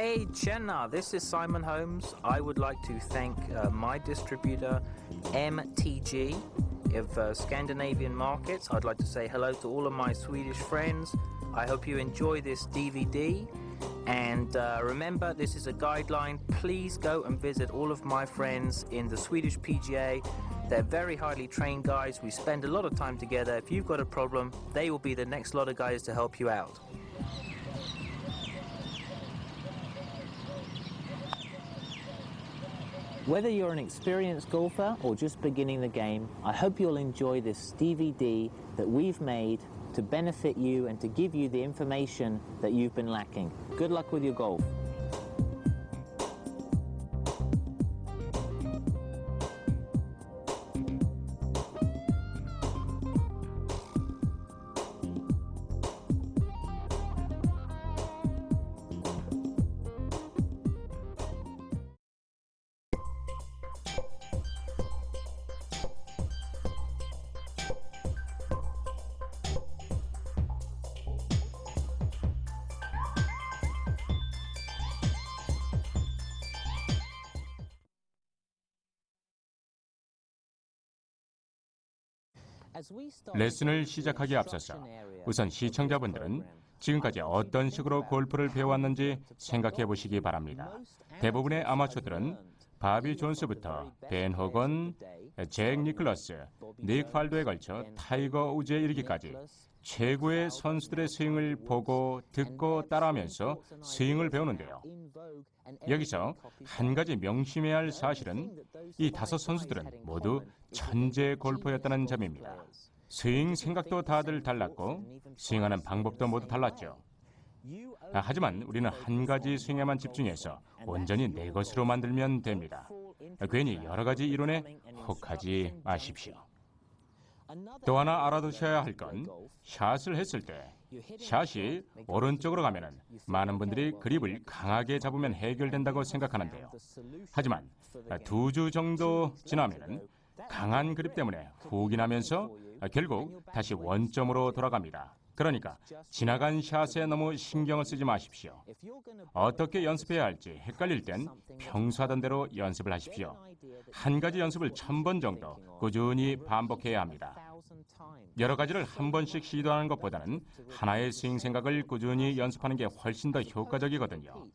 Hey Jenna, this is Simon Holmes. I would like to thank my distributor MTG of Scandinavian markets. I'd like to say hello to all of my Swedish friends. I hope you enjoy this DVD. And remember, this is a guideline. Please go and visit all of my friends in the Swedish PGA. They're very highly trained guys. We spend a lot of time together. If you've got a problem, they will be the next lot of guys to help you out. Whether you're an experienced golfer or just beginning the game, I hope you'll enjoy this DVD that we've made to benefit you and to give you the information that you've been lacking. Good luck with your golf. 레슨을 시작하기에 앞서서 우선 시청자분들은 지금까지 어떤 식으로 골프를 배워왔는지 생각해 보시기 바랍니다. 대부분의 아마추어들은 바비 존스부터 벤 호건, 잭 니클러스, 닉 팔도에 걸쳐 타이거 우즈에 이르기까지 최고의 선수들의 스윙을 보고 듣고 따라하면서 스윙을 배우는데요. 여기서 한 가지 명심해야 할 사실은 이 5선수들은 모두 천재 골퍼였다는 점입니다. 스윙 생각도 다들 달랐고 스윙하는 방법도 모두 달랐죠. 하지만 우리는 한 가지 스윙에만 집중해서 온전히 내 것으로 만들면 됩니다. 괜히 여러 가지 이론에 혹하지 마십시오. 또 하나 알아두셔야 할 건 샷을 했을 때 샷이 오른쪽으로 가면은 많은 분들이 그립을 강하게 잡으면 해결된다고 생각하는데요. 하지만 2주 정도 지나면은 강한 그립 때문에 훅이 나면서 결국 다시 원점으로 돌아갑니다. 그러니까 지나간 샷에 너무 신경을 쓰지 마십시오. 어떻게 연습해야 할지 헷갈릴 땐 평소 하던 대로 연습을 하십시오. 한 가지 연습을 1000번 정도 꾸준히 반복해야 합니다. 여러 가지를 한 번씩 시도하는 것보다는 하나의 스윙 생각을 꾸준히 연습하는 게 훨씬 더 효과적이거든요.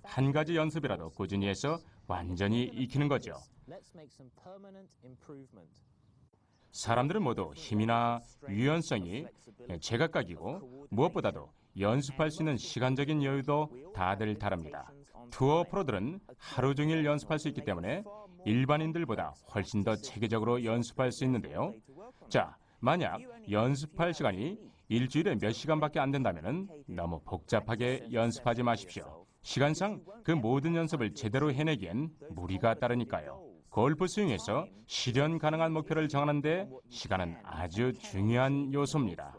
한 가지 연습이라도 꾸준히 해서 완전히 익히는 거죠. 사람들은 모두 힘이나 유연성이 제각각이고 무엇보다도 연습할 수 있는 시간적인 여유도 다들 다릅니다. 투어 프로들은 하루 종일 연습할 수 있기 때문에 일반인들보다 훨씬 더 체계적으로 연습할 수 있는데요. 자, 만약 연습할 시간이 일주일에 몇 시간밖에 안 된다면 너무 복잡하게 연습하지 마십시오. 시간상 그 모든 연습을 제대로 해내기엔 무리가 따르니까요. 골프 스윙에서 실현 가능한 목표를 정하는 데 시간은 아주 중요한 요소입니다.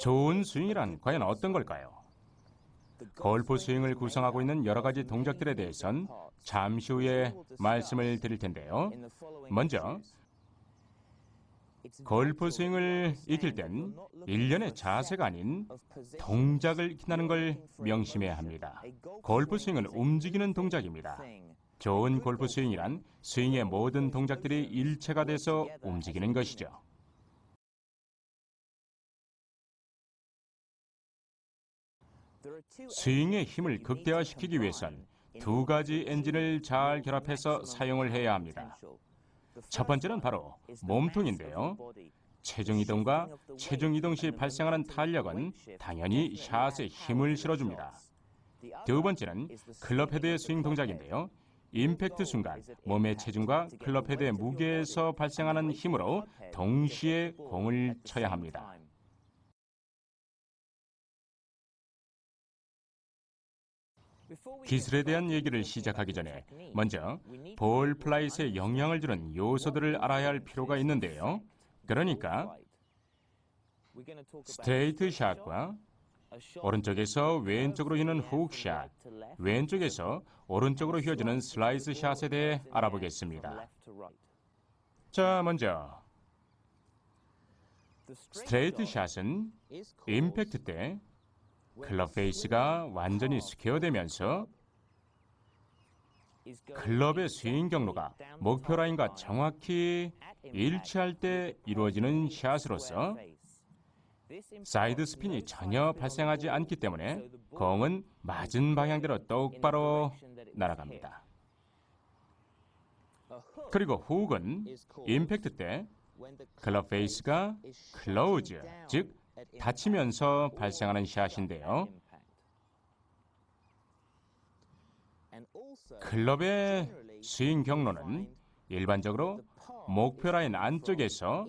좋은 스윙이란 과연 어떤 걸까요? 골프 스윙을 구성하고 있는 여러 가지 동작들에 대해선 잠시 후에 말씀을 드릴 텐데요. 먼저 골프 스윙을 익힐 땐 일련의 자세가 아닌 동작을 익힌다는 걸 명심해야 합니다. 골프 스윙은 움직이는 동작입니다. 좋은 골프 스윙이란 스윙의 모든 동작들이 일체가 돼서 움직이는 것이죠. 스윙의 힘을 극대화시키기 위해선 2가지 엔진을 잘 결합해서 사용을 해야 합니다. 첫 번째는 바로 몸통인데요. 체중 이동과 체중 이동 시 발생하는 탄력은 당연히 샷에 힘을 실어줍니다. 두 번째는 클럽 헤드의 스윙 동작인데요. 임팩트 순간 몸의 체중과 클럽 헤드의 무게에서 발생하는 힘으로 동시에 공을 쳐야 합니다. 기술에 대한 얘기를 시작하기 전에 먼저 볼 플라잇에 영향을 주는 요소들을 알아야 할 필요가 있는데요. 그러니까 스트레이트 샷과 오른쪽에서 왼쪽으로 휘는 훅샷, 왼쪽에서 오른쪽으로 휘어지는 슬라이스 샷에 대해 알아보겠습니다. 자, 먼저 스트레이트 샷은 임팩트 때 클럽 페이스가 완전히 스퀘어되면서 클럽의 스윙 경로가 목표 라인과 정확히 일치할 때 이루어지는 샷으로서 사이드 스핀이 전혀 발생하지 않기 때문에 공은 맞은 방향대로 똑바로 날아갑니다. 그리고 훅은 임팩트 때 클럽 페이스가 클로즈, 즉 닫히면서 발생하는 샷인데요. 클럽의 스윙 경로는 일반적으로 목표 라인 안쪽에서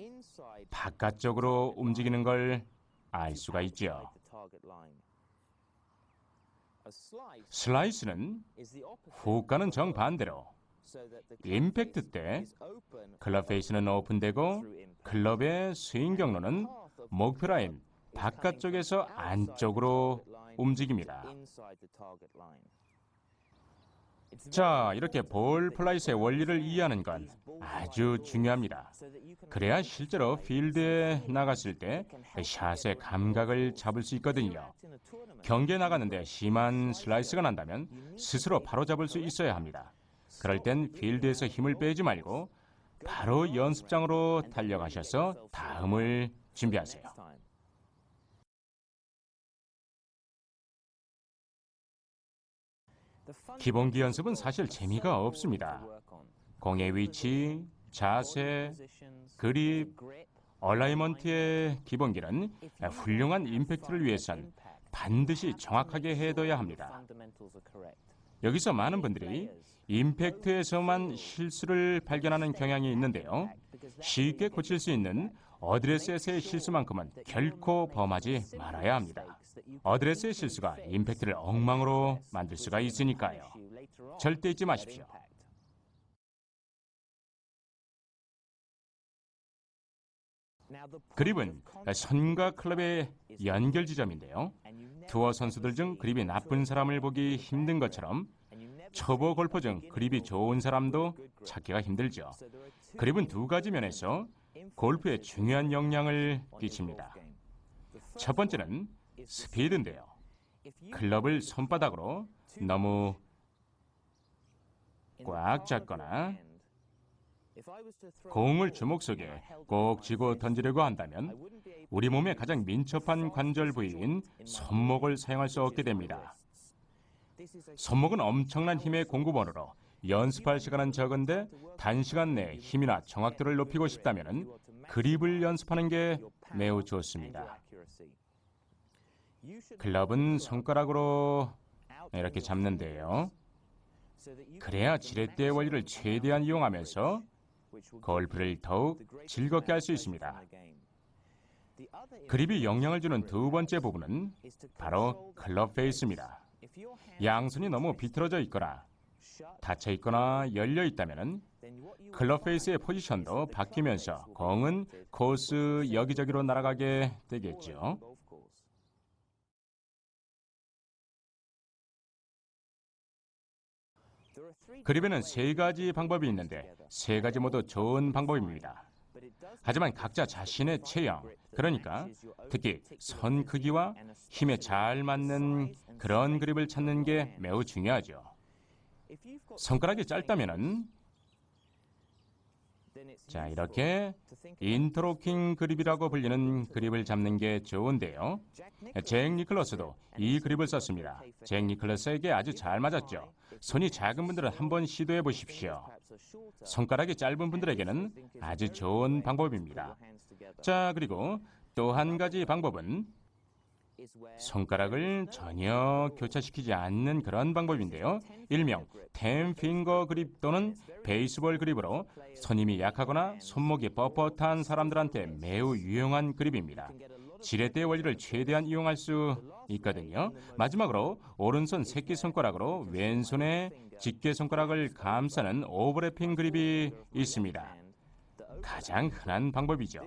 바깥쪽으로 움직이는 걸 알 수가 있죠. 슬라이스는 훅과는 정반대로 임팩트 때 클럽 페이스는 오픈되고 클럽의 스윙 경로는 목표 라인 바깥쪽에서 안쪽으로 움직입니다. 자, 이렇게 볼 플라잇의 원리를 이해하는 건 아주 중요합니다. 그래야 실제로 필드에 나갔을 때 샷의 감각을 잡을 수 있거든요. 경기에 나가는데 심한 슬라이스가 난다면 스스로 바로 잡을 수 있어야 합니다. 그럴 땐 필드에서 힘을 빼지 말고 바로 연습장으로 달려가셔서 다음을 준비하세요. 기본기 연습은 사실 재미가 없습니다. 공의 위치, 자세, 그립, 얼라이먼트의 기본기는 훌륭한 임팩트를 위해선 반드시 정확하게 해둬야 합니다. 여기서 많은 분들이 임팩트에서만 실수를 발견하는 경향이 있는데요. 쉽게 고칠 수 있는 어드레스에서의 실수만큼은 결코 범하지 말아야 합니다. 어드레스의 실수가 임팩트를 엉망으로 만들 수가 있으니까요. 절대 잊지 마십시오. 그립은 선과 클럽의 연결 지점인데요. 투어 선수들 중 그립이 나쁜 사람을 보기 힘든 것처럼 초보 골퍼 중 그립이 좋은 사람도 찾기가 힘들죠. 그립은 두 가지 면에서 골프에 중요한 영향을 끼칩니다. 첫 번째는 스피드인데요. 클럽을 손바닥으로 너무 꽉 잡거나 공을 주먹 속에 꼭 쥐고 던지려고 한다면 우리 몸의 가장 민첩한 관절 부위인 손목을 사용할 수 없게 됩니다. 손목은 엄청난 힘의 공급원으로 연습할 시간은 적은데 단시간 내에 힘이나 정확도를 높이고 싶다면 그립을 연습하는 게 매우 좋습니다. 클럽은 손가락으로 이렇게 잡는데요. 그래야 지렛대의 원리를 최대한 이용하면서 골프를 더욱 즐겁게 할 수 있습니다. 그립이 영향을 주는 두 번째 부분은 바로 클럽 페이스입니다. 양손이 너무 비틀어져 있거나 닫혀 있거나 열려 있다면 클럽 페이스의 포지션도 바뀌면서 공은 코스 여기저기로 날아가게 되겠죠. 그립에는 세 가지 방법이 있는데 세 가지 모두 좋은 방법입니다. 하지만 각자 자신의 체형, 그러니까 특히 손 크기와 힘에 잘 맞는 그런 그립을 찾는 게 매우 중요하죠. 손가락이 짧다면은 자, 이렇게 인터로킹 그립이라고 불리는 그립을 잡는 게 좋은데요. 잭 니클러스도 이 그립을 썼습니다. 잭 니클러스에게 아주 잘 맞았죠. 손이 작은 분들은 한번 시도해 보십시오. 손가락이 짧은 분들에게는 아주 좋은 방법입니다. 자, 그리고 또 한 가지 방법은 손가락을 전혀 교차시키지 않는 그런 방법인데요. 일명 10핑거 그립 또는 베이스볼 그립으로 손힘이 약하거나 손목이 뻣뻣한 사람들한테 매우 유용한 그립입니다. 지렛대의 원리를 최대한 이용할 수 있거든요. 마지막으로 오른손 새끼손가락으로 왼손의 집게손가락을 감싸는 오버래핑 그립이 있습니다. 가장 흔한 방법이죠.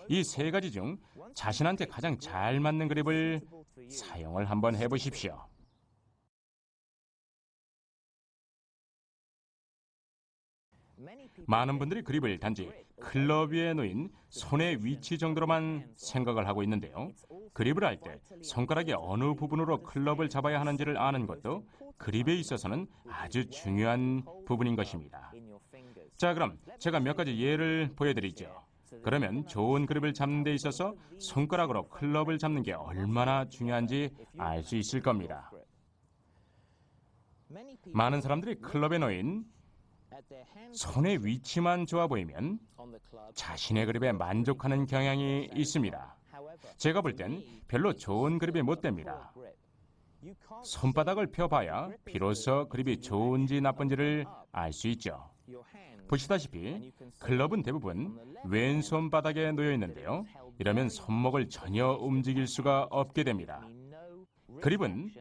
이 세 가지 중 자신한테 가장 잘 맞는 그립을 사용을 한번 해보십시오. 많은 분들이 그립을 단지 클럽 위에 놓인 손의 위치 정도로만 생각을 하고 있는데요. 그립을 할 때 손가락의 어느 부분으로 클럽을 잡아야 하는지를 아는 것도 그립에 있어서는 아주 중요한 부분인 것입니다. 자, 그럼 제가 몇 가지 예를 보여드리죠. 그러면 좋은 그립을 잡는 데 있어서 손가락으로 클럽을 잡는 게 얼마나 중요한지 알 수 있을 겁니다. 많은 사람들이 클럽에 놓인 손의 위치만 좋아 보이면 자신의 그립에 만족하는 경향이 있습니다. 제가 볼 땐 별로 좋은 그립이 못 됩니다. 손바닥을 펴봐야 비로소 그립이 좋은지 나쁜지를 알 수 있죠. 보시다시피 클럽은 대부분 왼손 바닥에 놓여 있는데요. 이러면 손목을 전혀 움직일 수가 없게 됩니다. 그립은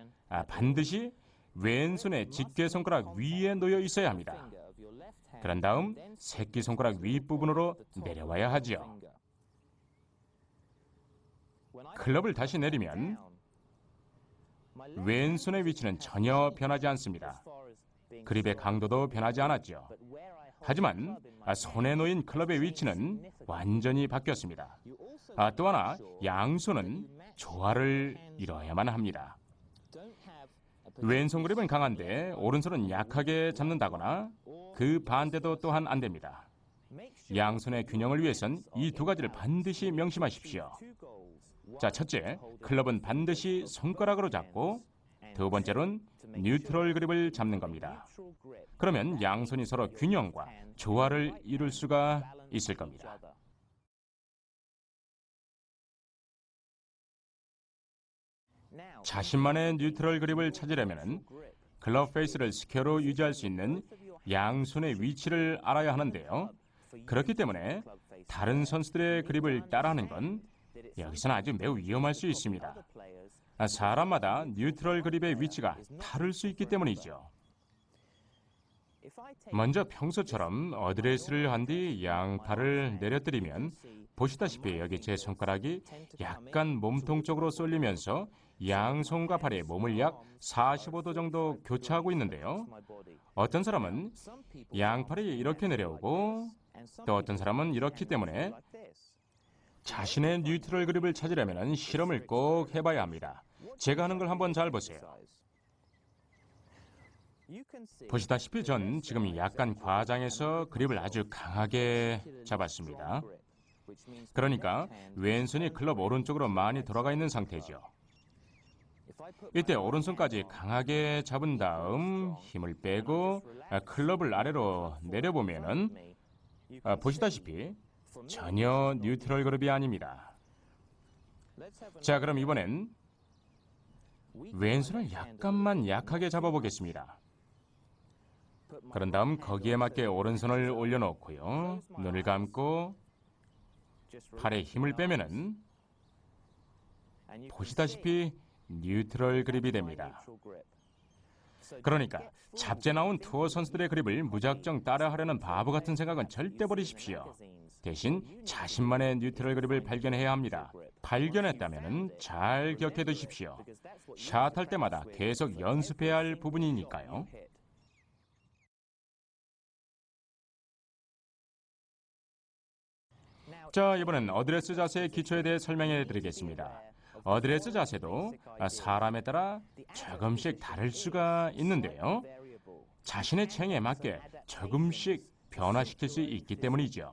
반드시 왼손의 집게손가락 위에 놓여 있어야 합니다. 그런 다음 새끼손가락 윗부분으로 내려와야 하지요. 클럽을 다시 내리면 왼손의 위치는 전혀 변하지 않습니다. 그립의 강도도 변하지 않았죠. 하지만 손에 놓인 클럽의 위치는 완전히 바뀌었습니다. 또 하나, 양손은 조화를 이뤄야만 합니다. 왼손 그립은 강한데 오른손은 약하게 잡는다거나 그 반대도 또한 안 됩니다. 양손의 균형을 위해선 이 두 가지를 반드시 명심하십시오. 자, 첫째, 클럽은 반드시 손가락으로 잡고 두 번째로는 뉴트럴 그립을 잡는 겁니다. 그러면 양손이 서로 균형과 조화를 이룰 수가 있을 겁니다. 자신만의 뉴트럴 그립을 찾으려면 클럽 페이스를 스퀘어로 유지할 수 있는 양손의 위치를 알아야 하는데요. 그렇기 때문에 다른 선수들의 그립을 따라하는 건 여기서는 아주 매우 위험할 수 있습니다. 사람마다 뉴트럴 그립의 위치가 다를 수 있기 때문이죠. 먼저 평소처럼 어드레스를 한 뒤 양팔을 내려뜨리면 보시다시피 여기 제 손가락이 약간 몸통 쪽으로 쏠리면서 양손과 팔에 몸을 약 45도 정도 교차하고 있는데요. 어떤 사람은 양팔이 이렇게 내려오고 또 어떤 사람은 이렇기 때문에 자신의 뉴트럴 그립을 찾으려면 실험을 꼭 해봐야 합니다. 제가 하는 걸 한번 잘 보세요. 보시다시피 전 지금 약간 과장해서 그립을 아주 강하게 잡았습니다. 그러니까 왼손이 클럽 오른쪽으로 많이 돌아가 있는 상태죠. 이때 오른손까지 강하게 잡은 다음 힘을 빼고 클럽을 아래로 내려보면은 보시다시피 전혀 뉴트럴 그립이 아닙니다. 자, 그럼 이번엔 왼손을 약간만 약하게 잡아보겠습니다. 그런 다음 거기에 맞게 오른손을 올려놓고요. 눈을 감고 팔에 힘을 빼면은 보시다시피 뉴트럴 그립이 됩니다. 그러니까 잡제 나온 투어 선수들의 그립을 무작정 따라하려는 바보 같은 생각은 절대 버리십시오. 대신 자신만의 뉴트럴 그립을 발견해야 합니다. 발견했다면 잘 기억해 두십시오. 샷할 때마다 계속 연습해야 할 부분이니까요. 자, 이번엔 어드레스 자세의 기초에 대해 설명해 드리겠습니다. 어드레스 자세도 사람에 따라 조금씩 다를 수가 있는데요. 자신의 체형에 맞게 조금씩 변화시킬 수 있기 때문이죠.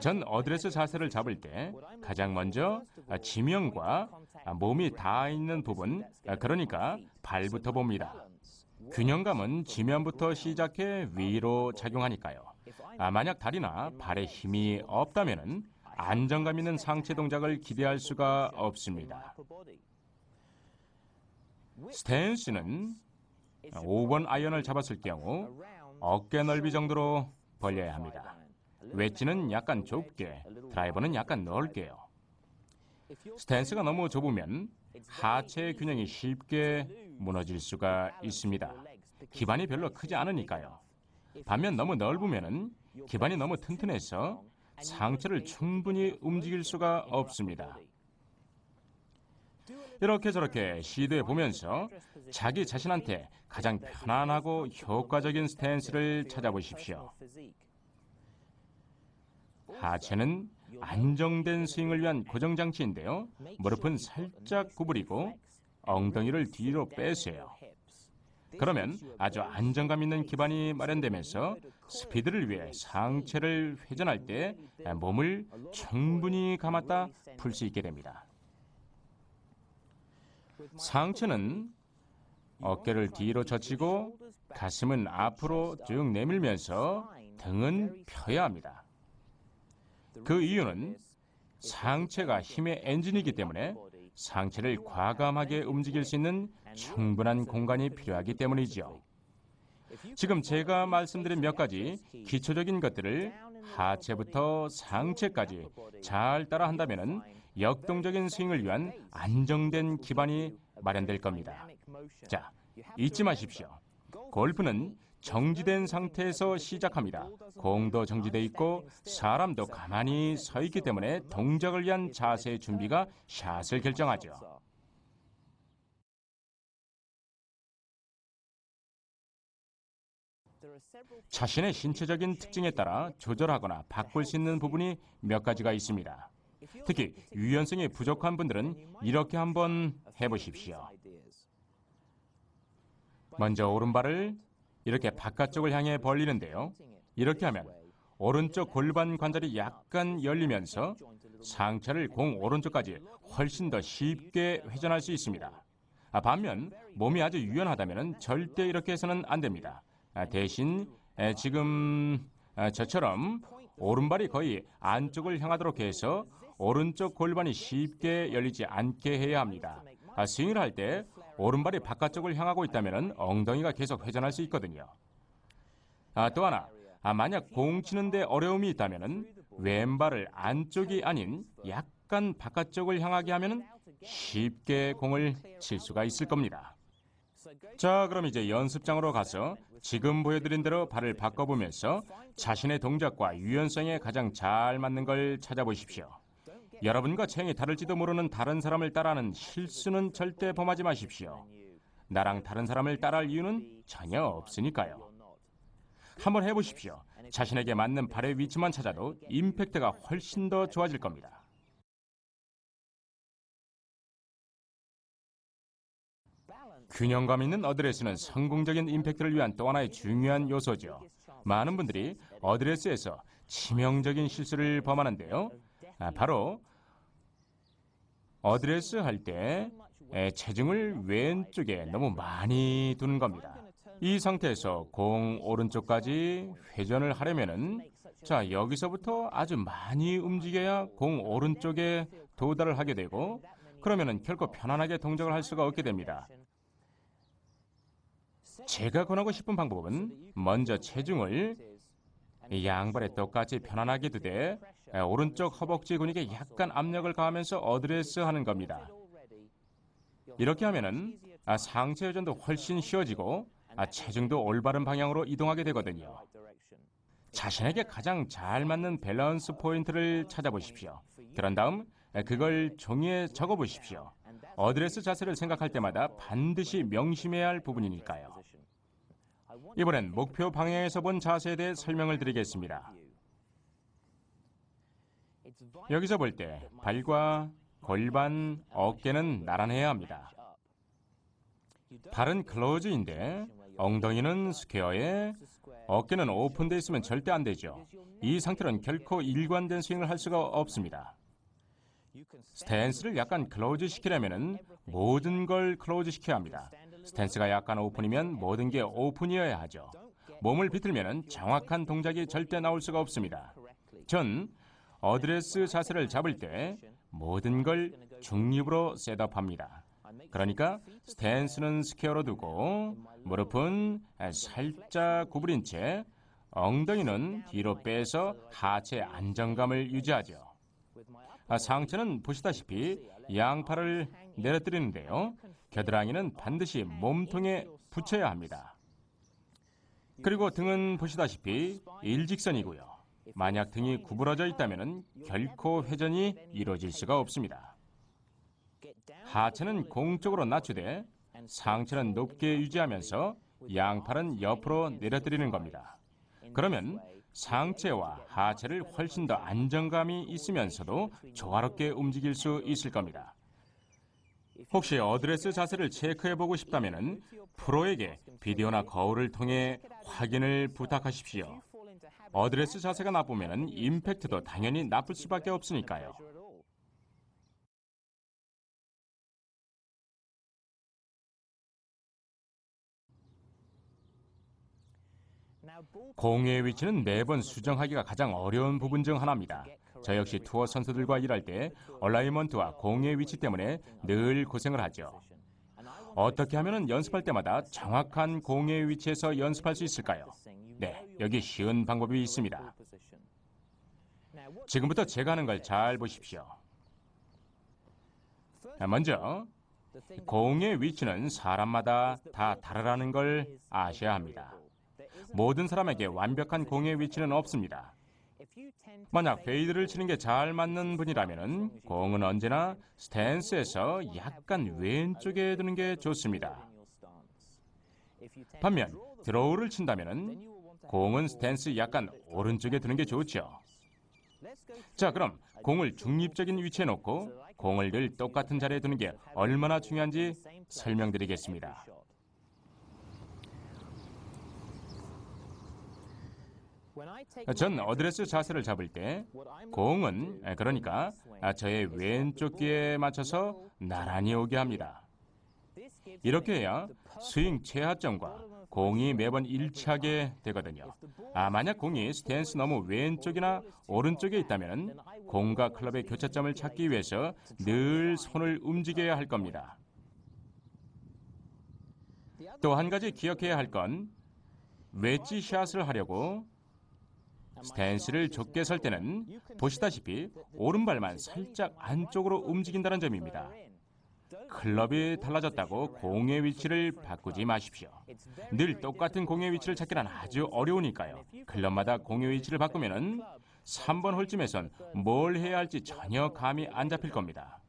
전 어드레스 자세를 잡을 때 가장 먼저 지면과 몸이 닿아 있는 부분, 그러니까 발부터 봅니다. 균형감은 지면부터 시작해 위로 작용하니까요. 만약 다리나 발에 힘이 없다면 안정감 있는 상체 동작을 기대할 수가 없습니다. 스탠스는 5번 아이언을 잡았을 경우 어깨 넓이 정도로 벌려야 합니다. 웨지는 약간 좁게, 드라이버는 약간 넓게요. 스탠스가 너무 좁으면 하체의 균형이 쉽게 무너질 수가 있습니다. 기반이 별로 크지 않으니까요. 반면 너무 넓으면 기반이 너무 튼튼해서 상체를 충분히 움직일 수가 없습니다. 이렇게 저렇게 시도해 보면서 자기 자신한테 가장 편안하고 효과적인 스탠스를 찾아보십시오. 하체는 안정된 스윙을 위한 고정장치인데요. 무릎은 살짝 구부리고 엉덩이를 뒤로 빼세요. 그러면 아주 안정감 있는 기반이 마련되면서 스피드를 위해 상체를 회전할 때 몸을 충분히 감았다 풀 수 있게 됩니다. 상체는 어깨를 뒤로 젖히고 가슴은 앞으로 쭉 내밀면서 등은 펴야 합니다. 그 이유는 상체가 힘의 엔진이기 때문에 상체를 과감하게 움직일 수 있는 충분한 공간이 필요하기 때문이죠. 지금 제가 말씀드린 몇 가지 기초적인 것들을 하체부터 상체까지 잘 따라 한다면 역동적인 스윙을 위한 안정된 기반이 마련될 겁니다. 자, 잊지 마십시오. 골프는 정지된 상태에서 시작합니다. 공도 정지돼 있고 사람도 가만히 서 있기 때문에 동작을 위한 자세의 준비가 샷을 결정하죠. 자신의 신체적인 특징에 따라 조절하거나 바꿀 수 있는 부분이 몇 가지가 있습니다. 특히 유연성이 부족한 분들은 이렇게 한번 해보십시오. 먼저 오른발을 이렇게 바깥쪽을 향해 벌리는데요. 이렇게 하면 오른쪽 골반 관절이 약간 열리면서 상체를 공 오른쪽까지 훨씬 더 쉽게 회전할 수 있습니다. 반면 몸이 아주 유연하다면 절대 이렇게 해서는 안 됩니다. 대신 지금 저처럼 오른발이 거의 안쪽을 향하도록 해서 오른쪽 골반이 쉽게 열리지 않게 해야 합니다. 스윙을 할 때 오른발이 바깥쪽을 향하고 있다면 엉덩이가 계속 회전할 수 있거든요. 또 하나, 만약 공 치는데 어려움이 있다면 왼발을 안쪽이 아닌 약간 바깥쪽을 향하게 하면 쉽게 공을 칠 수가 있을 겁니다. 자, 그럼 이제 연습장으로 가서 지금 보여드린 대로 발을 바꿔보면서 자신의 동작과 유연성에 가장 잘 맞는 걸 찾아보십시오. 여러분과 체형이 다를지도 모르는 다른 사람을 따라하는 실수는 절대 범하지 마십시오. 나랑 다른 사람을 따라할 이유는 전혀 없으니까요. 한번 해보십시오. 자신에게 맞는 발의 위치만 찾아도 임팩트가 훨씬 더 좋아질 겁니다. 균형감 있는 어드레스는 성공적인 임팩트를 위한 또 하나의 중요한 요소죠. 많은 분들이 어드레스에서 치명적인 실수를 범하는데요. 바로 어드레스 할 때 체중을 왼쪽에 너무 많이 두는 겁니다. 이 상태에서 공 오른쪽까지 회전을 하려면은 자, 여기서부터 아주 많이 움직여야 공 오른쪽에 도달을 하게 되고 그러면은 결코 편안하게 동작을 할 수가 없게 됩니다. 제가 권하고 싶은 방법은 먼저 체중을 양발에 똑같이 편안하게 두되 오른쪽 허벅지 근육에 약간 압력을 가하면서 어드레스 하는 겁니다. 이렇게 하면은 상체 회전도 훨씬 쉬워지고 체중도 올바른 방향으로 이동하게 되거든요. 자신에게 가장 잘 맞는 밸런스 포인트를 찾아보십시오. 그런 다음 그걸 종이에 적어보십시오. 어드레스 자세를 생각할 때마다 반드시 명심해야 할 부분이니까요. 이번엔 목표 방향에서 본 자세에 대해 설명을 드리겠습니다. 여기서 볼 때 발과 골반, 어깨는 나란해야 합니다. 발은 클로즈인데 엉덩이는 스퀘어에 어깨는 오픈되어 있으면 절대 안 되죠. 이 상태로는 결코 일관된 스윙을 할 수가 없습니다. 스탠스를 약간 클로즈 시키려면 모든 걸 클로즈 시켜야 합니다. 스탠스가 약간 오픈이면 모든 게 오픈이어야 하죠. 몸을 비틀면 정확한 동작이 절대 나올 수가 없습니다. 전 어드레스 자세를 잡을 때 모든 걸 중립으로 셋업합니다. 그러니까 스탠스는 스퀘어로 두고 무릎은 살짝 구부린 채 엉덩이는 뒤로 빼서 하체 안정감을 유지하죠. 상체는 보시다시피 양팔을 내려뜨리는데요. 겨드랑이는 반드시 몸통에 붙여야 합니다. 그리고 등은 보시다시피 일직선이고요. 만약 등이 구부러져 있다면 결코 회전이 이루어질 수가 없습니다. 하체는 공쪽으로 낮추되 상체는 높게 유지하면서 양팔은 옆으로 내려드리는 겁니다. 그러면 상체와 하체를 훨씬 더 안정감이 있으면서도 조화롭게 움직일 수 있을 겁니다. 혹시 어드레스 자세를 체크해보고 싶다면 프로에게 비디오나 거울을 통해 확인을 부탁하십시오. 어드레스 자세가 나쁘면 임팩트도 당연히 나쁠 수밖에 없으니까요. 공의 위치는 매번 수정하기가 가장 어려운 부분 중 하나입니다. 저 역시 투어 선수들과 일할 때 얼라이먼트와 공의 위치 때문에 늘 고생을 하죠. 어떻게 하면 연습할 때마다 정확한 공의 위치에서 연습할 수 있을까요? 네, 여기 쉬운 방법이 있습니다. 지금부터 제가 하는 걸 잘 보십시오. 먼저 공의 위치는 사람마다 다 다르다는 걸 아셔야 합니다. 모든 사람에게 완벽한 공의 위치는 없습니다. 만약 페이드를 치는 게 잘 맞는 분이라면 공은 언제나 스탠스에서 약간 왼쪽에 두는 게 좋습니다. 반면 드로우를 친다면 공은 스탠스 약간 오른쪽에 두는 게 좋죠. 자, 그럼 공을 중립적인 위치에 놓고 공을 늘 똑같은 자리에 두는 게 얼마나 중요한지 설명드리겠습니다. 전 어드레스 자세를 잡을 때 공은 그러니까 저의 왼쪽 귀에 맞춰서 나란히 오게 합니다. 이렇게 해야 스윙 최하점과 공이 매번 일치하게 되거든요. 만약 공이 스탠스 너무 왼쪽이나 오른쪽에 있다면 공과 클럽의 교차점을 찾기 위해서 늘 손을 움직여야 할 겁니다. 또 한 가지 기억해야 할 건 웨지 샷을 하려고 스탠스를 좁게 설 때는 보시다시피 오른발만 살짝 안쪽으로 움직인다는 점입니다. 클럽이 달라졌다고 공의 위치를 바꾸지 마십시오. 늘 똑같은 공의 위치를 찾기란 아주 어려우니까요. 클럽마다 공의 위치를 바꾸면 3번 홀쯤에선 뭘 해야 할지 전혀 감이 안 잡힐 겁니다.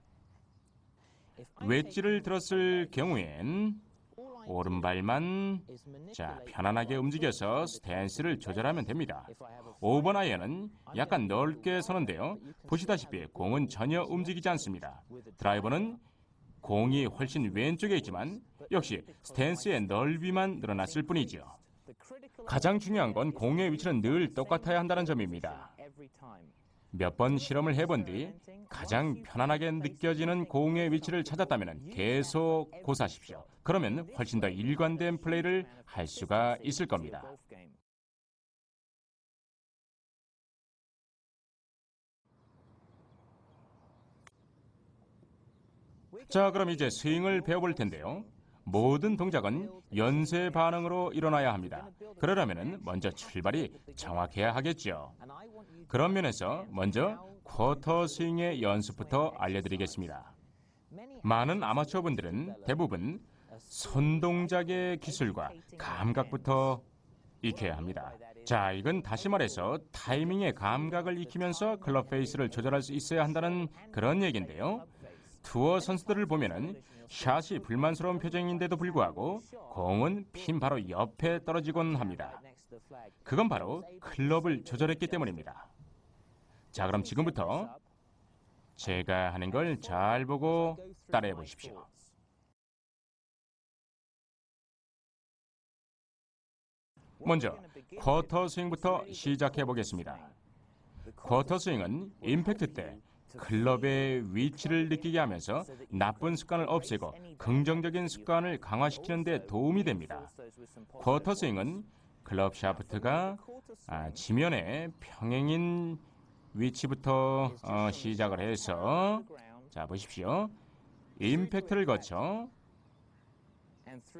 웨지를 들었을 경우엔 오른발만 편안하게 움직여서 스탠스를 조절하면 됩니다. 5번 아이언은 약간 넓게 서는데요. 보시다시피 공은 전혀 움직이지 않습니다. 드라이버는 공이 훨씬 왼쪽에 있지만 역시 스탠스의 넓이만 늘어났을 뿐이죠. 가장 중요한 건 공의 위치는 늘 똑같아야 한다는 점입니다. 몇 번 실험을 해본 뒤 가장 편안하게 느껴지는 공의 위치를 찾았다면 계속 고사하십시오. 그러면 훨씬 더 일관된 플레이를 할 수가 있을 겁니다. 자, 그럼 이제 스윙을 배워볼 텐데요. 모든 동작은 연쇄 반응으로 일어나야 합니다. 그러려면 먼저 출발이 정확해야 하겠죠. 그런 면에서 먼저 쿼터 스윙의 연습부터 알려드리겠습니다. 많은 아마추어 분들은 대부분 손 동작의 기술과 감각부터 익혀야 합니다. 자, 이건 다시 말해서 타이밍의 감각을 익히면서 클럽 페이스를 조절할 수 있어야 한다는 그런 얘기인데요. 투어 선수들을 보면은 샷이 불만스러운 표정인데도 불구하고 공은 핀 바로 옆에 떨어지곤 합니다. 그건 바로 클럽을 조절했기 때문입니다. 자, 그럼 지금부터 제가 하는 걸 잘 보고 따라해 보십시오. 먼저 쿼터 스윙부터 시작해 보겠습니다. 쿼터 스윙은 임팩트 때 클럽의 위치를 느끼게 하면서 나쁜 습관을 없애고 긍정적인 습관을 강화시키는 데 도움이 됩니다. 쿼터 스윙은 클럽 샤프트가 지면에 평행인 위치부터 시작을 해서 자, 보십시오. 임팩트를 거쳐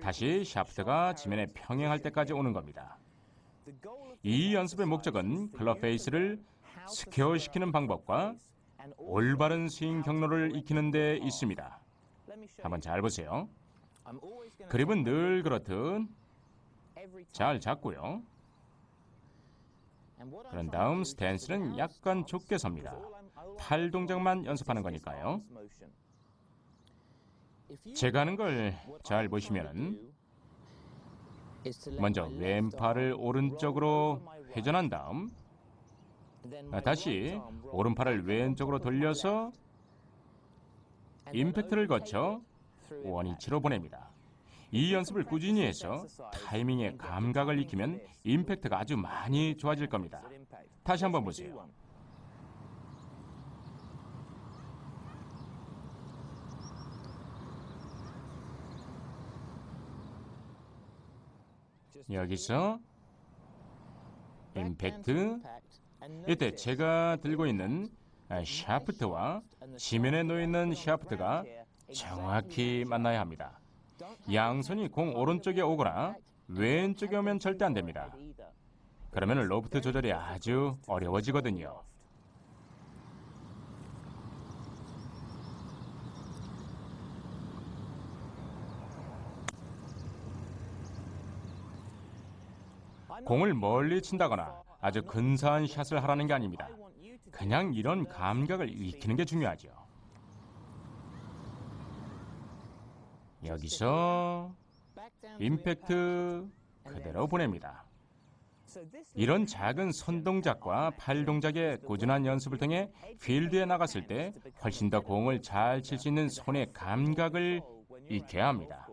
다시 샤프트가 지면에 평행할 때까지 오는 겁니다. 이 연습의 목적은 클럽 페이스를 스퀘어시키는 방법과 올바른 스윙 경로를 익히는 데 있습니다. 한번 잘 보세요. 그립은 늘 그렇듯 잘 잡고요. 그런 다음 스탠스는 약간 좁게 섭니다. 팔 동작만 연습하는 거니까요. 제가 하는 걸 잘 보시면은 먼저 왼팔을 오른쪽으로 회전한 다음 다시 오른팔을 왼쪽으로 돌려서 임팩트를 거쳐 원위치로 보냅니다. 이 연습을 꾸준히 해서 타이밍의 감각을 익히면 임팩트가 아주 많이 좋아질 겁니다. 다시 한번 보세요. 여기서 임팩트, 이때 제가 들고 있는 샤프트와 지면에 놓여있는 샤프트가 정확히 만나야 합니다. 양손이 공 오른쪽에 오거나 왼쪽에 오면 절대 안 됩니다. 그러면 로프트 조절이 아주 어려워지거든요. 공을 멀리 친다거나 아주 근사한 샷을 하라는 게 아닙니다. 그냥 이런 감각을 익히는 게 중요하죠. 여기서 임팩트 그대로 보냅니다. 이런 작은 손 동작과 팔 동작의 꾸준한 연습을 통해 필드에 나갔을 때 훨씬 더 공을 잘 칠 수 있는 손의 감각을 익혀야 합니다.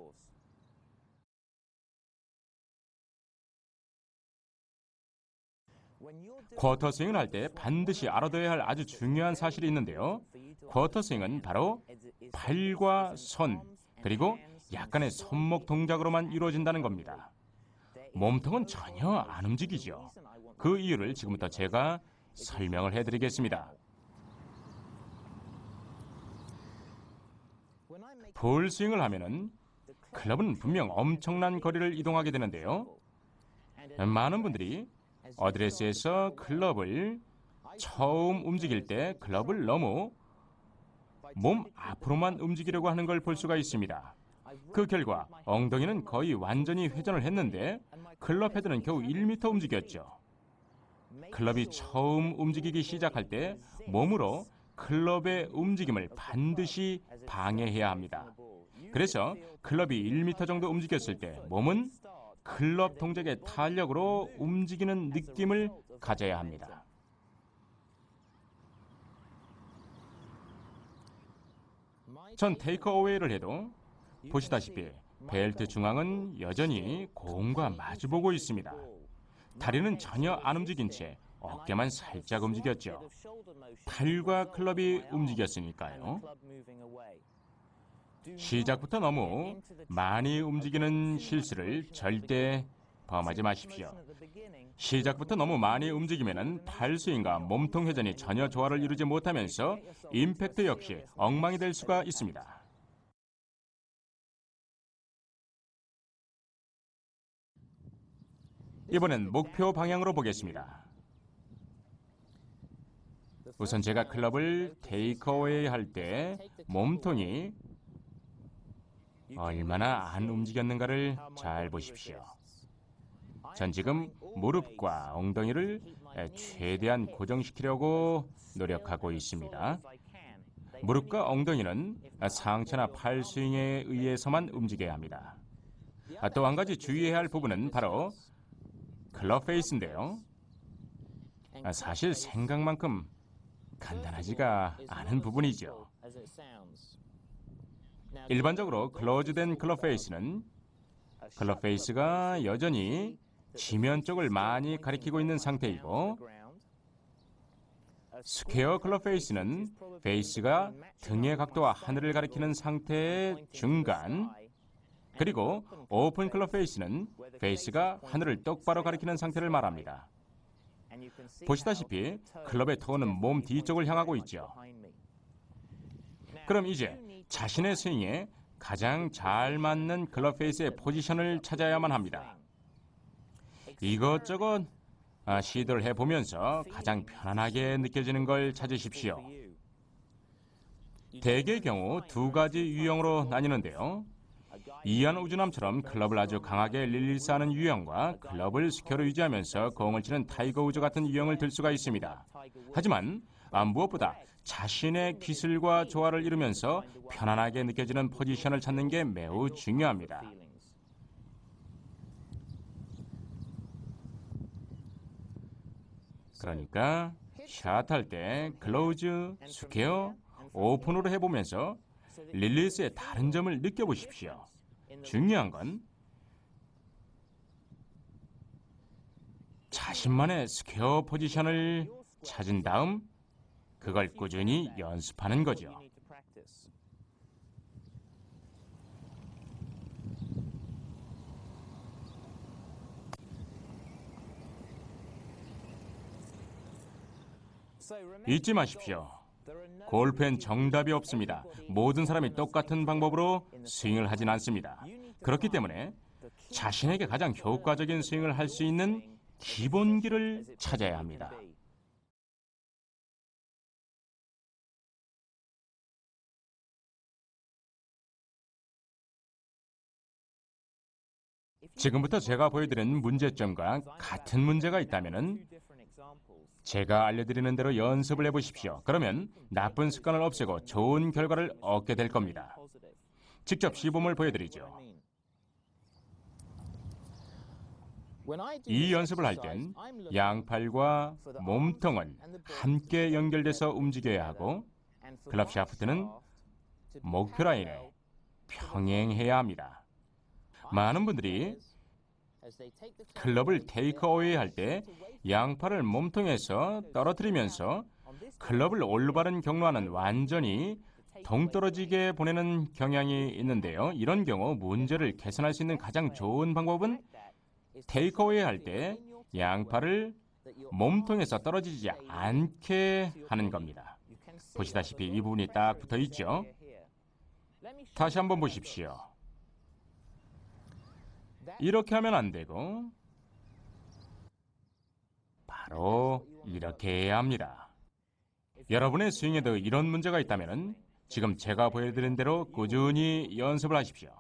쿼터 스윙을 할 때 반드시 알아둬야 할 아주 중요한 사실이 있는데요. 쿼터 스윙은 바로 팔과 손, 그리고 약간의 손목 동작으로만 이루어진다는 겁니다. 몸통은 전혀 안 움직이죠. 그 이유를 지금부터 제가 설명을 해드리겠습니다. 풀 스윙을 하면은 클럽은 분명 엄청난 거리를 이동하게 되는데요. 많은 분들이 어드레스에서 클럽을 처음 움직일 때 클럽을 너무 몸 앞으로만 움직이려고 하는 걸 볼 수가 있습니다. 그 결과 엉덩이는 거의 완전히 회전을 했는데 클럽 헤드는 겨우 1m 움직였죠. 클럽이 처음 움직이기 시작할 때 몸으로 클럽의 움직임을 반드시 방해해야 합니다. 그래서 클럽이 1m 정도 움직였을 때 몸은 클럽 동작의 탄력으로 움직이는 느낌을 가져야 합니다. 전 테이크어웨이를 해도 보시다시피 벨트 중앙은 여전히 공과 마주보고 있습니다. 다리는 전혀 안 움직인 채 어깨만 살짝 움직였죠. 팔과 클럽이 움직였으니까요. 시작부터 너무 많이 움직이는 실수를 절대 범하지 마십시오. 시작부터 너무 많이 움직이면 팔 스윙과 몸통 회전이 전혀 조화를 이루지 못하면서 임팩트 역시 엉망이 될 수가 있습니다. 이번엔 목표 방향으로 보겠습니다. 우선 제가 클럽을 테이크어웨이 할 때 몸통이 얼마나 안 움직였는가를 잘 보십시오. 전 지금 무릎과 엉덩이를 최대한 고정시키려고 노력하고 있습니다. 무릎과 엉덩이는 상체나 팔 스윙에 의해서만 움직여야 합니다. 또 한 가지 주의해야 할 부분은 바로 클럽 페이스인데요. 사실 생각만큼 간단하지가 않은 부분이죠. 일반적으로 클로즈된 클럽 페이스는 클럽 페이스가 여전히 지면 쪽을 많이 가리키고 있는 상태이고, 스퀘어 클럽 페이스는 페이스가 등의 각도와 하늘을 가리키는 상태의 중간, 그리고 오픈 클럽 페이스는 페이스가 하늘을 똑바로 가리키는 상태를 말합니다. 보시다시피 클럽의 토는 몸 뒤쪽을 향하고 있죠. 그럼 이제 자신의 스윙에 가장 잘 맞는 클럽 페이스의 포지션을 찾아야만 합니다. 이것저것 시도를 해보면서 가장 편안하게 느껴지는 걸 찾으십시오. 대개의 경우 두 가지 유형으로 나뉘는데요. 이안 우즈남처럼 클럽을 아주 강하게 릴리스하는 유형과 클럽을 스퀘어로 유지하면서 공을 치는 타이거 우즈 같은 유형을 들 수가 있습니다. 하지만 무엇보다 자신의 기술과 조화를 이루면서 편안하게 느껴지는 포지션을 찾는 게 매우 중요합니다. 그러니까 샷할 때 클로즈, 스퀘어, 오픈으로 해보면서 릴리스의 다른 점을 느껴보십시오. 중요한 건 자신만의 스퀘어 포지션을 찾은 다음 그걸 꾸준히 연습하는 거죠. 잊지 마십시오. 골프엔 정답이 없습니다. 모든 사람이 똑같은 방법으로 스윙을 하진 않습니다. 그렇기 때문에 자신에게 가장 효과적인 스윙을 할 수 있는 기본기를 찾아야 합니다. 지금부터 제가 보여드리는 문제점과 같은 문제가 있다면 제가 알려드리는 대로 연습을 해보십시오. 그러면 나쁜 습관을 없애고 좋은 결과를 얻게 될 겁니다. 직접 시범을 보여드리죠. 이 연습을 할 땐 양팔과 몸통은 함께 연결돼서 움직여야 하고 클럽 샤프트는 목표 라인에 평행해야 합니다. 많은 분들이 클럽을 테이크 어웨이 할 때 양팔을 몸통에서 떨어뜨리면서 클럽을 올바른 경로와는 완전히 동떨어지게 보내는 경향이 있는데요. 이런 경우 문제를 개선할 수 있는 가장 좋은 방법은 테이크 어웨이 할 때 양팔을 몸통에서 떨어지지 않게 하는 겁니다. 보시다시피 이 부분이 딱 붙어 있죠. 다시 한번 보십시오. 이렇게 하면 안 되고 바로 이렇게 해야 합니다. 여러분의 스윙에도 이런 문제가 있다면 지금 제가 보여드린 대로 꾸준히 연습을 하십시오.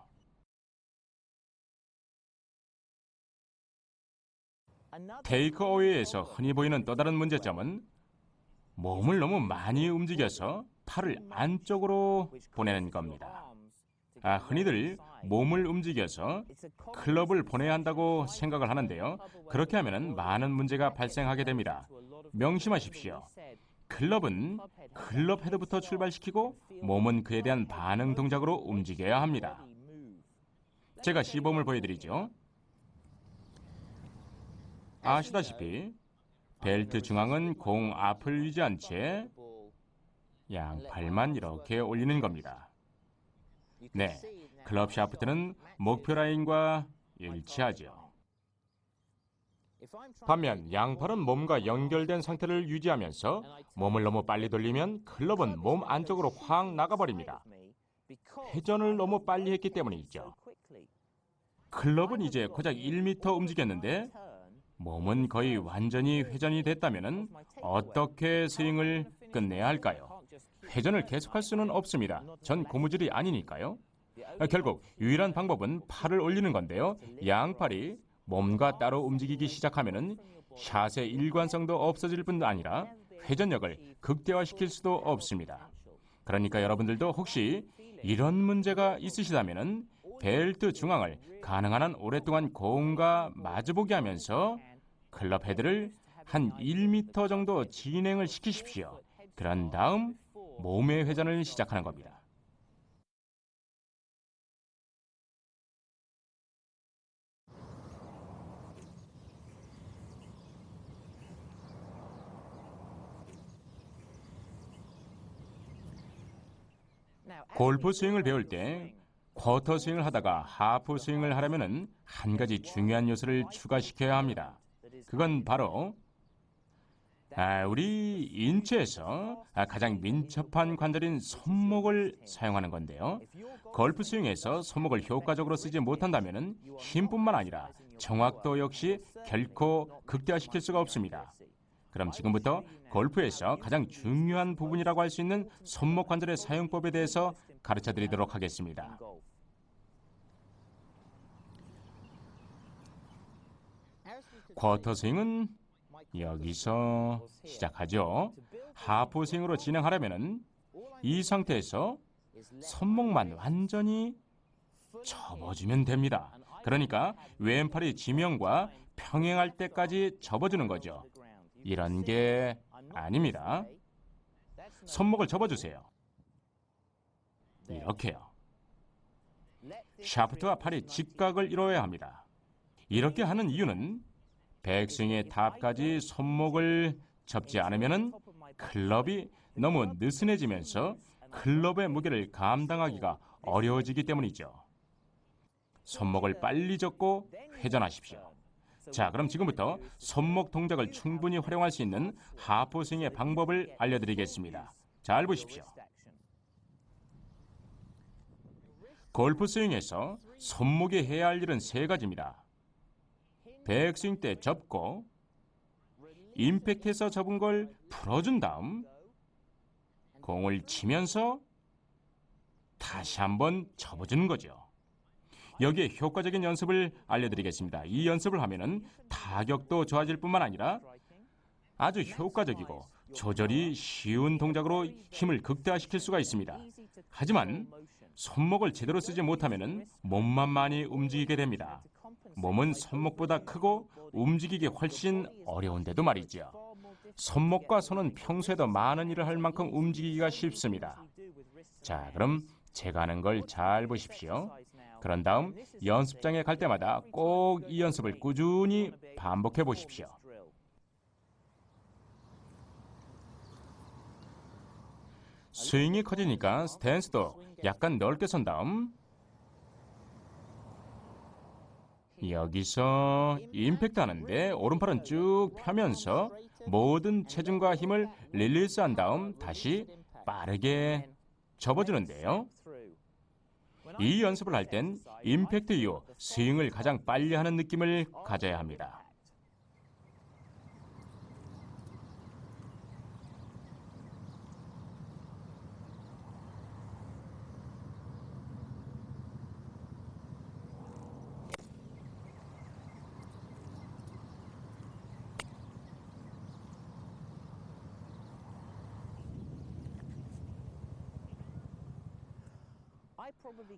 테이크 어웨이에서 흔히 보이는 또 다른 문제점은 몸을 너무 많이 움직여서 팔을 안쪽으로 보내는 겁니다. 흔히들 몸을 움직여서 클럽을 보내야 한다고 생각을 하는데요. 그렇게 하면 많은 문제가 발생하게 됩니다. 명심하십시오. 클럽은 클럽 헤드부터 출발시키고 몸은 그에 대한 반응 동작으로 움직여야 합니다. 제가 시범을 보여드리죠. 아시다시피 벨트 중앙은 공 앞을 유지한 채 양팔만 이렇게 올리는 겁니다. 네, 클럽 샤프트는 목표 라인과 일치하죠. 반면 양팔은 몸과 연결된 상태를 유지하면서 몸을 너무 빨리 돌리면 클럽은 몸 안쪽으로 확 나가버립니다. 회전을 너무 빨리 했기 때문이죠. 클럽은 이제 고작 1m 움직였는데 몸은 거의 완전히 회전이 됐다면 어떻게 스윙을 끝내야 할까요? 회전을 계속할 수는 없습니다. 전 고무줄이 아니니까요. 결국 유일한 방법은 팔을 올리는 건데요. 양팔이 몸과 따로 움직이기 시작하면 샷의 일관성도 없어질 뿐 아니라 회전력을 극대화시킬 수도 없습니다. 그러니까 여러분들도 혹시 이런 문제가 있으시다면 벨트 중앙을 가능한 한 오랫동안 공과 마주보게 하면서 클럽 헤드를 한 1m 정도 진행을 시키십시오. 그런 다음 몸의 회전을 시작하는 겁니다. 골프 스윙을 배울 때 쿼터 스윙을 하다가 하프 스윙을 하려면 한 가지 중요한 요소를 추가시켜야 합니다. 그건 바로 우리 인체에서 가장 민첩한 관절인 손목을 사용하는 건데요. 골프 스윙에서 손목을 효과적으로 쓰지 못한다면 힘뿐만 아니라 정확도 역시 결코 극대화시킬 수가 없습니다. 그럼 지금부터 골프에서 가장 중요한 부분이라고 할 수 있는 손목 관절의 사용법에 대해서 가르쳐 드리도록 하겠습니다. 쿼터 스윙은 여기서 시작하죠. 하프 스윙으로 진행하려면 이 상태에서 손목만 완전히 접어주면 됩니다. 그러니까 왼팔이 지면과 평행할 때까지 접어주는 거죠. 이런 게 아닙니다. 손목을 접어주세요. 이렇게요. 샤프트와 팔이 직각을 이루어야 합니다. 이렇게 하는 이유는 백스윙의 탑까지 손목을 접지 않으면 클럽이 너무 느슨해지면서 클럽의 무게를 감당하기가 어려워지기 때문이죠. 손목을 빨리 접고 회전하십시오. 자, 그럼 지금부터 손목 동작을 충분히 활용할 수 있는 하프 스윙의 방법을 알려드리겠습니다. 잘 보십시오. 골프 스윙에서 손목이 해야 할 일은 세 가지입니다. 백스윙 때 접고 임팩트에서 접은 걸 풀어준 다음 공을 치면서 다시 한번 접어주는 거죠. 여기에 효과적인 연습을 알려드리겠습니다. 이 연습을 하면은 타격도 좋아질 뿐만 아니라 아주 효과적이고 조절이 쉬운 동작으로 힘을 극대화시킬 수가 있습니다. 하지만 손목을 제대로 쓰지 못하면은 몸만 많이 움직이게 됩니다. 몸은 손목보다 크고 움직이기 훨씬 어려운데도 말이죠. 손목과 손은 평소에도 많은 일을 할 만큼 움직이기가 쉽습니다. 자, 그럼 제가 하는 걸 잘 보십시오. 그런 다음 연습장에 갈 때마다 꼭 이 연습을 꾸준히 반복해 보십시오. 스윙이 커지니까 스탠스도 약간 넓게 선 다음 여기서 임팩트 하는데 오른팔은 쭉 펴면서 모든 체중과 힘을 릴리스한 다음 다시 빠르게 접어주는데요. 이 연습을 할 땐 임팩트 이후 스윙을 가장 빨리 하는 느낌을 가져야 합니다.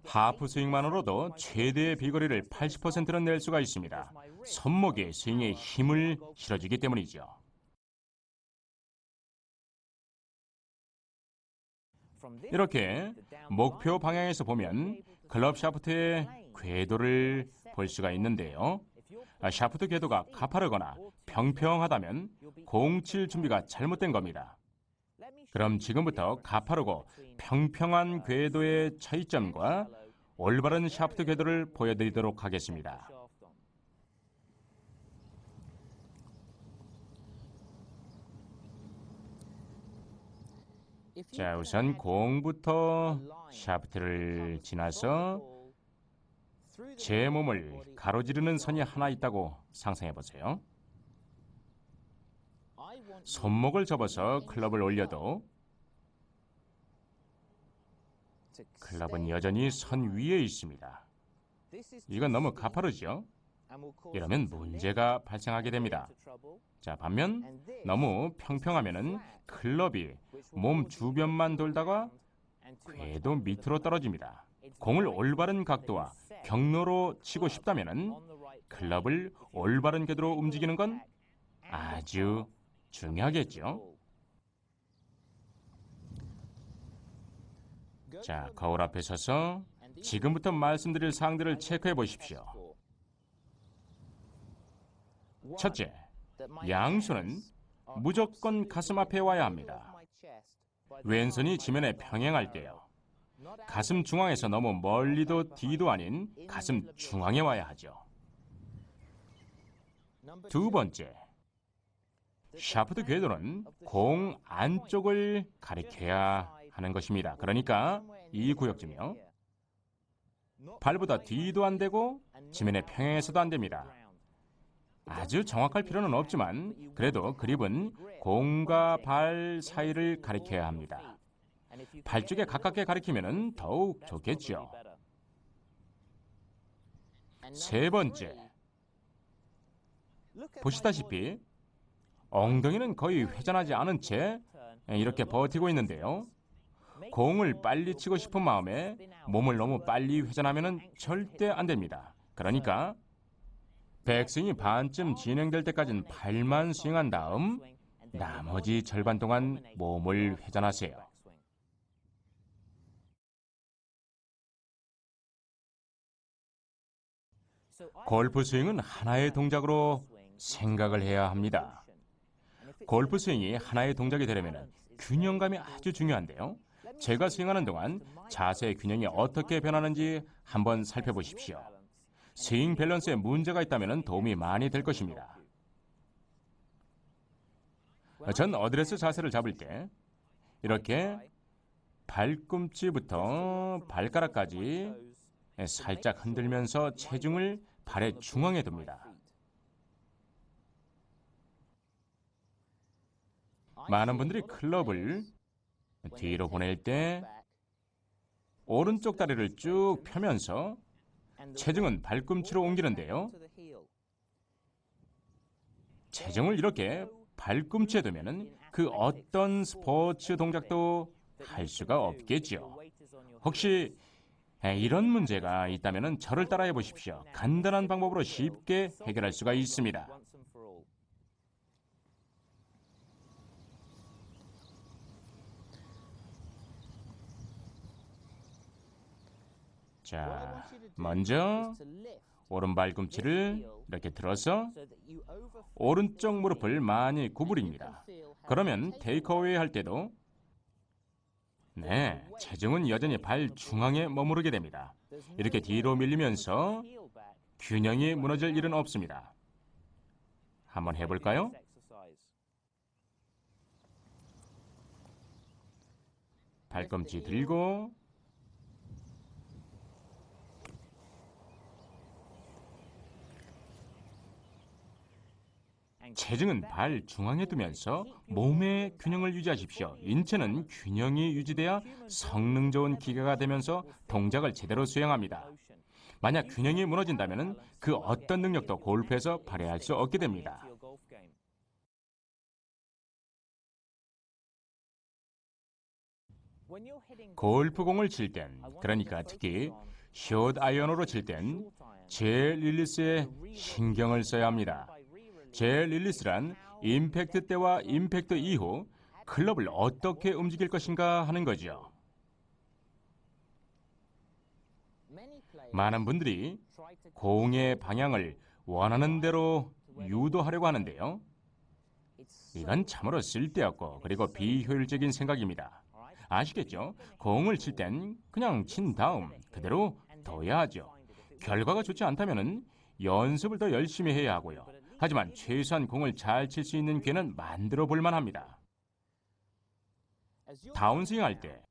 하프 스윙만으로도 최대의 비거리를 80%는 낼 수가 있습니다. 손목에 스윙에 힘을 실어주기 때문이죠. 이렇게 목표 방향에서 보면 클럽 샤프트의 궤도를 볼 수가 있는데요. 샤프트 궤도가 가파르거나 평평하다면 공 칠 준비가 잘못된 겁니다. 그럼 지금부터 가파르고 평평한 궤도의 차이점과 올바른 샤프트 궤도를 보여드리도록 하겠습니다. 자, 우선 공부터 샤프트를 지나서 제 몸을 가로지르는 선이 하나 있다고 상상해 보세요. 손목을 접어서 클럽을 올려도 클럽은 여전히 선 위에 있습니다. 이건 너무 가파르죠? 이러면 문제가 발생하게 됩니다. 자, 반면 너무 평평하면은 클럽이 몸 주변만 돌다가 궤도 밑으로 떨어집니다. 공을 올바른 각도와 경로로 치고 싶다면은 클럽을 올바른 궤도로 움직이는 건 아주 중요하겠죠. 자, 거울 앞에 서서 지금부터 말씀드릴 사항들을 체크해 보십시오. 첫째, 양손은 무조건 가슴 앞에 와야 합니다. 왼손이 지면에 평행할 때요. 가슴 중앙에서 너무 멀리도 뒤도 아닌 가슴 중앙에 와야 하죠. 두 번째, 샤프트 궤도는 공 안쪽을 가리켜야 하는 것입니다. 그러니까 이 구역쯤이요. 발보다 뒤도 안 되고 지면에 평행해서도 안 됩니다. 아주 정확할 필요는 없지만 그래도 그립은 공과 발 사이를 가리켜야 합니다. 발 쪽에 가깝게 가리키면 더욱 좋겠죠. 세 번째, 보시다시피 엉덩이는 거의 회전하지 않은 채 이렇게 버티고 있는데요. 공을 빨리 치고 싶은 마음에 몸을 너무 빨리 회전하면 절대 안 됩니다. 그러니까 백스윙이 반쯤 진행될 때까지는 발만 스윙한 다음 나머지 절반 동안 몸을 회전하세요. 골프 스윙은 하나의 동작으로 생각을 해야 합니다. 골프 스윙이 하나의 동작이 되려면 균형감이 아주 중요한데요. 제가 스윙하는 동안 자세 균형이 어떻게 변하는지 한번 살펴보십시오. 스윙 밸런스에 문제가 있다면 도움이 많이 될 것입니다. 전 어드레스 자세를 잡을 때 이렇게 발꿈치부터 발가락까지 살짝 흔들면서 체중을 발의 중앙에 둡니다. 많은 분들이 클럽을 뒤로 보낼 때 오른쪽 다리를 쭉 펴면서 체중은 발꿈치로 옮기는데요. 체중을 이렇게 발꿈치에 두면 그 어떤 스포츠 동작도 할 수가 없겠죠. 혹시 이런 문제가 있다면 저를 따라해 보십시오. 간단한 방법으로 쉽게 해결할 수가 있습니다. 자, 먼저 오른발 꿈치를 이렇게 들어서 오른쪽 무릎을 많이 구부립니다. 그러면 테이크어웨이 할 때도 체중은 여전히 발 중앙에 머무르게 됩니다. 이렇게 뒤로 밀리면서 균형이 무너질 일은 없습니다. 한번 해볼까요? 발꿈치 들고 체중은 발 중앙에 두면서 몸의 균형을 유지하십시오. 인체는 균형이 유지돼야 성능 좋은 기계가 되면서 동작을 제대로 수행합니다. 만약 균형이 무너진다면 그 어떤 능력도 골프에서 발휘할 수 없게 됩니다. 골프공을 칠 땐, 그러니까 특히 숏 아이언으로 칠 땐 제 릴리스에 신경을 써야 합니다. 제 릴리스란 임팩트 때와 임팩트 이후 클럽을 어떻게 움직일 것인가 하는 거죠. 많은 분들이 공의 방향을 원하는 대로 유도하려고 하는데요. 이건 참으로 쓸데없고 그리고 비효율적인 생각입니다. 아시겠죠? 공을 칠 땐 그냥 친 다음 그대로 둬야 하죠. 결과가 좋지 않다면 연습을 더 열심히 해야 하고요. 하지만 최소한 공을 잘 칠 수 있는 기회는 만들어 볼 만합니다. 다운스윙 할 때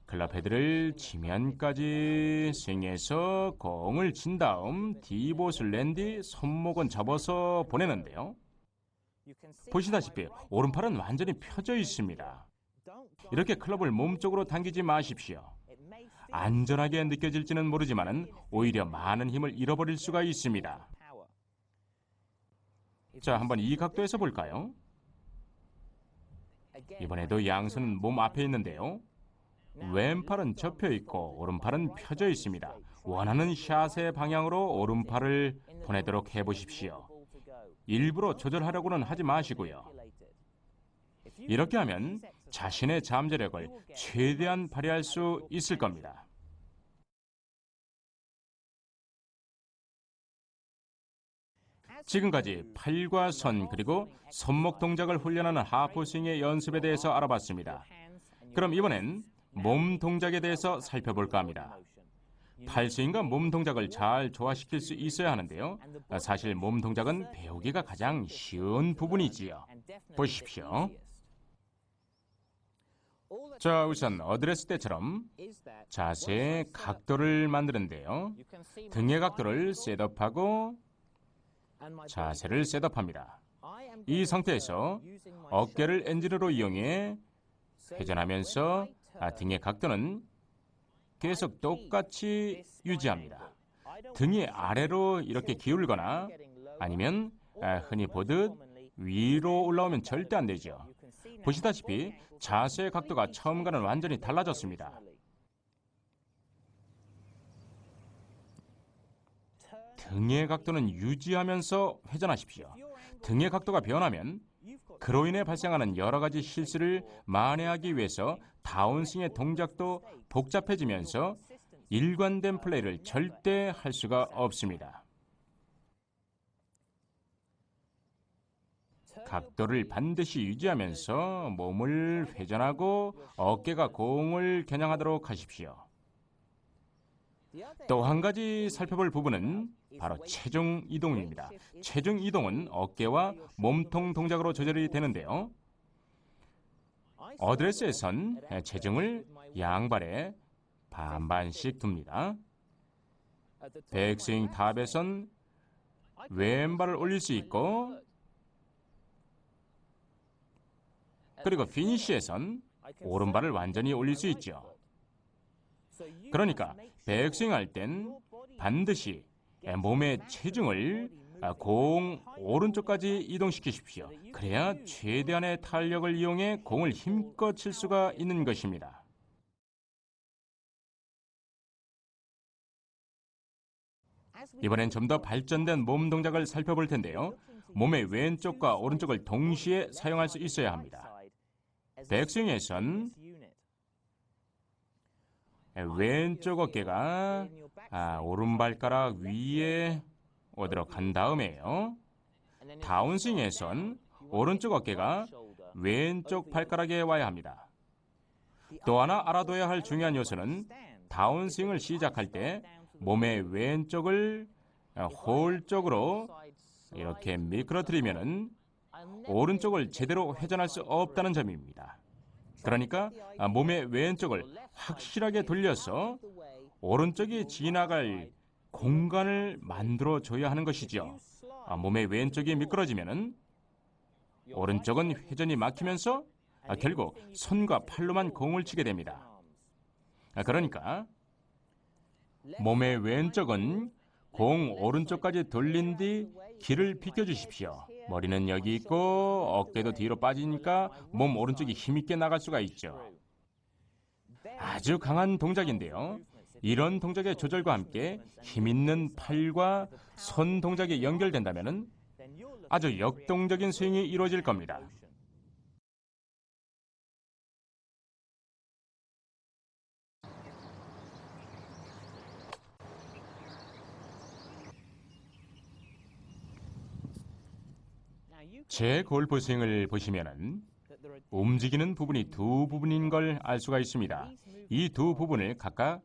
클럽 헤드를 지면까지 스윙해서 공을 친 다음 디봇을 낸 뒤 손목은 접어서 보내는데요. 보시다시피 오른팔은 완전히 펴져 있습니다. 이렇게 클럽을 몸쪽으로 당기지 마십시오. 안전하게 느껴질지는 모르지만 오히려 많은 힘을 잃어버릴 수가 있습니다. 자, 한번 이 각도에서 볼까요? 이번에도 양손은 몸 앞에 있는데요. 왼팔은 접혀 있고 오른팔은 펴져 있습니다. 원하는 샷의 방향으로 오른팔을 보내도록 해보십시오. 일부러 조절하려고는 하지 마시고요. 이렇게 하면 자신의 잠재력을 최대한 발휘할 수 있을 겁니다. 지금까지 팔과 손 그리고 손목 동작을 훈련하는 하프스윙의 연습에 대해서 알아봤습니다. 그럼 이번엔 몸 동작에 대해서 살펴볼까 합니다. 팔스윙과 몸 동작을 잘 조화시킬 수 있어야 하는데요. 사실 몸 동작은 배우기가 가장 쉬운 부분이지요. 보십시오. 자, 우선 어드레스 때처럼 자세의 각도를 만드는데요. 등의 각도를 셋업하고 자세를 셋업합니다. 이 상태에서 어깨를 엔진으로 이용해 회전하면서 등의 각도는 계속 똑같이 유지합니다. 등이 아래로 이렇게 기울거나 아니면 흔히 보듯 위로 올라오면 절대 안 되죠. 보시다시피 자세의 각도가 처음과는 완전히 달라졌습니다. 등의 각도는 유지하면서 회전하십시오. 등의 각도가 변하면 그로 인해 발생하는 여러 가지 실수를 만회하기 위해서 다운스윙의 동작도 복잡해지면서 일관된 플레이를 절대 할 수가 없습니다. 각도를 반드시 유지하면서 몸을 회전하고 어깨가 공을 겨냥하도록 하십시오. 또 한 가지 살펴볼 부분은 바로 체중 이동입니다. 체중 이동은 어깨와 몸통 동작으로 조절이 되는데요. 어드레스에선 체중을 양발에 반반씩 둡니다. 백스윙 탑에선 왼발을 올릴 수 있고, 그리고 피니쉬에선 오른발을 완전히 올릴 수 있죠. 그러니까 백스윙 할 땐 반드시 몸의 체중을 공 오른쪽까지 이동시키십시오. 그래야 최대한의 탄력을 이용해 공을 힘껏 칠 수가 있는 것입니다. 이번엔 좀 더 발전된 몸 동작을 살펴볼 텐데요. 몸의 왼쪽과 오른쪽을 동시에 사용할 수 있어야 합니다. 백스윙에선 왼쪽 어깨가 오른발가락 위에 오도록 한 다음에요. 다운스윙에선 오른쪽 어깨가 왼쪽 발가락에 와야 합니다. 또 하나 알아둬야 할 중요한 요소는 다운스윙을 시작할 때 몸의 왼쪽을 홀 쪽으로 이렇게 미끄러뜨리면은 오른쪽을 제대로 회전할 수 없다는 점입니다. 그러니까 몸의 왼쪽을 확실하게 돌려서 오른쪽이 지나갈 공간을 만들어 줘야 하는 것이죠. 몸의 왼쪽이 미끄러지면은 오른쪽은 회전이 막히면서 결국 손과 팔로만 공을 치게 됩니다. 그러니까 몸의 왼쪽은 공 오른쪽까지 돌린 뒤 길을 비켜주십시오. 머리는 여기 있고 어깨도 뒤로 빠지니까 몸 오른쪽이 힘있게 나갈 수가 있죠. 아주 강한 동작인데요. 이런 동작의 조절과 함께 힘있는 팔과 손 동작이 연결된다면 아주 역동적인 스윙이 이루어질 겁니다. 제 골프 스윙을 보시면은 움직이는 부분이 두 부분인 걸 알 수가 있습니다. 이 두 부분을 각각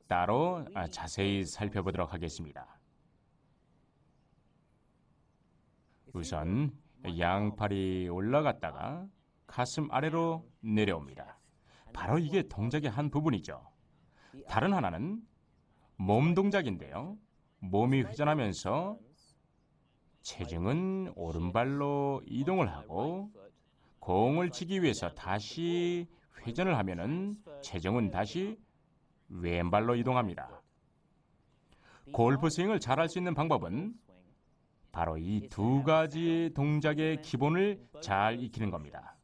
따로 자세히 살펴보도록 하겠습니다. 우선 양팔이 올라갔다가 가슴 아래로 내려옵니다. 바로 이게 동작의 한 부분이죠. 다른 하나는 몸 동작인데요. 몸이 회전하면서 체중은 오른발로 이동을 하고 공을 치기 위해서 다시 회전을 하면은 체중은 다시 왼발로 이동합니다. 골프 스윙을 잘할 수 있는 방법은 바로 이 두 가지 동작의 기본을 잘 익히는 겁니다.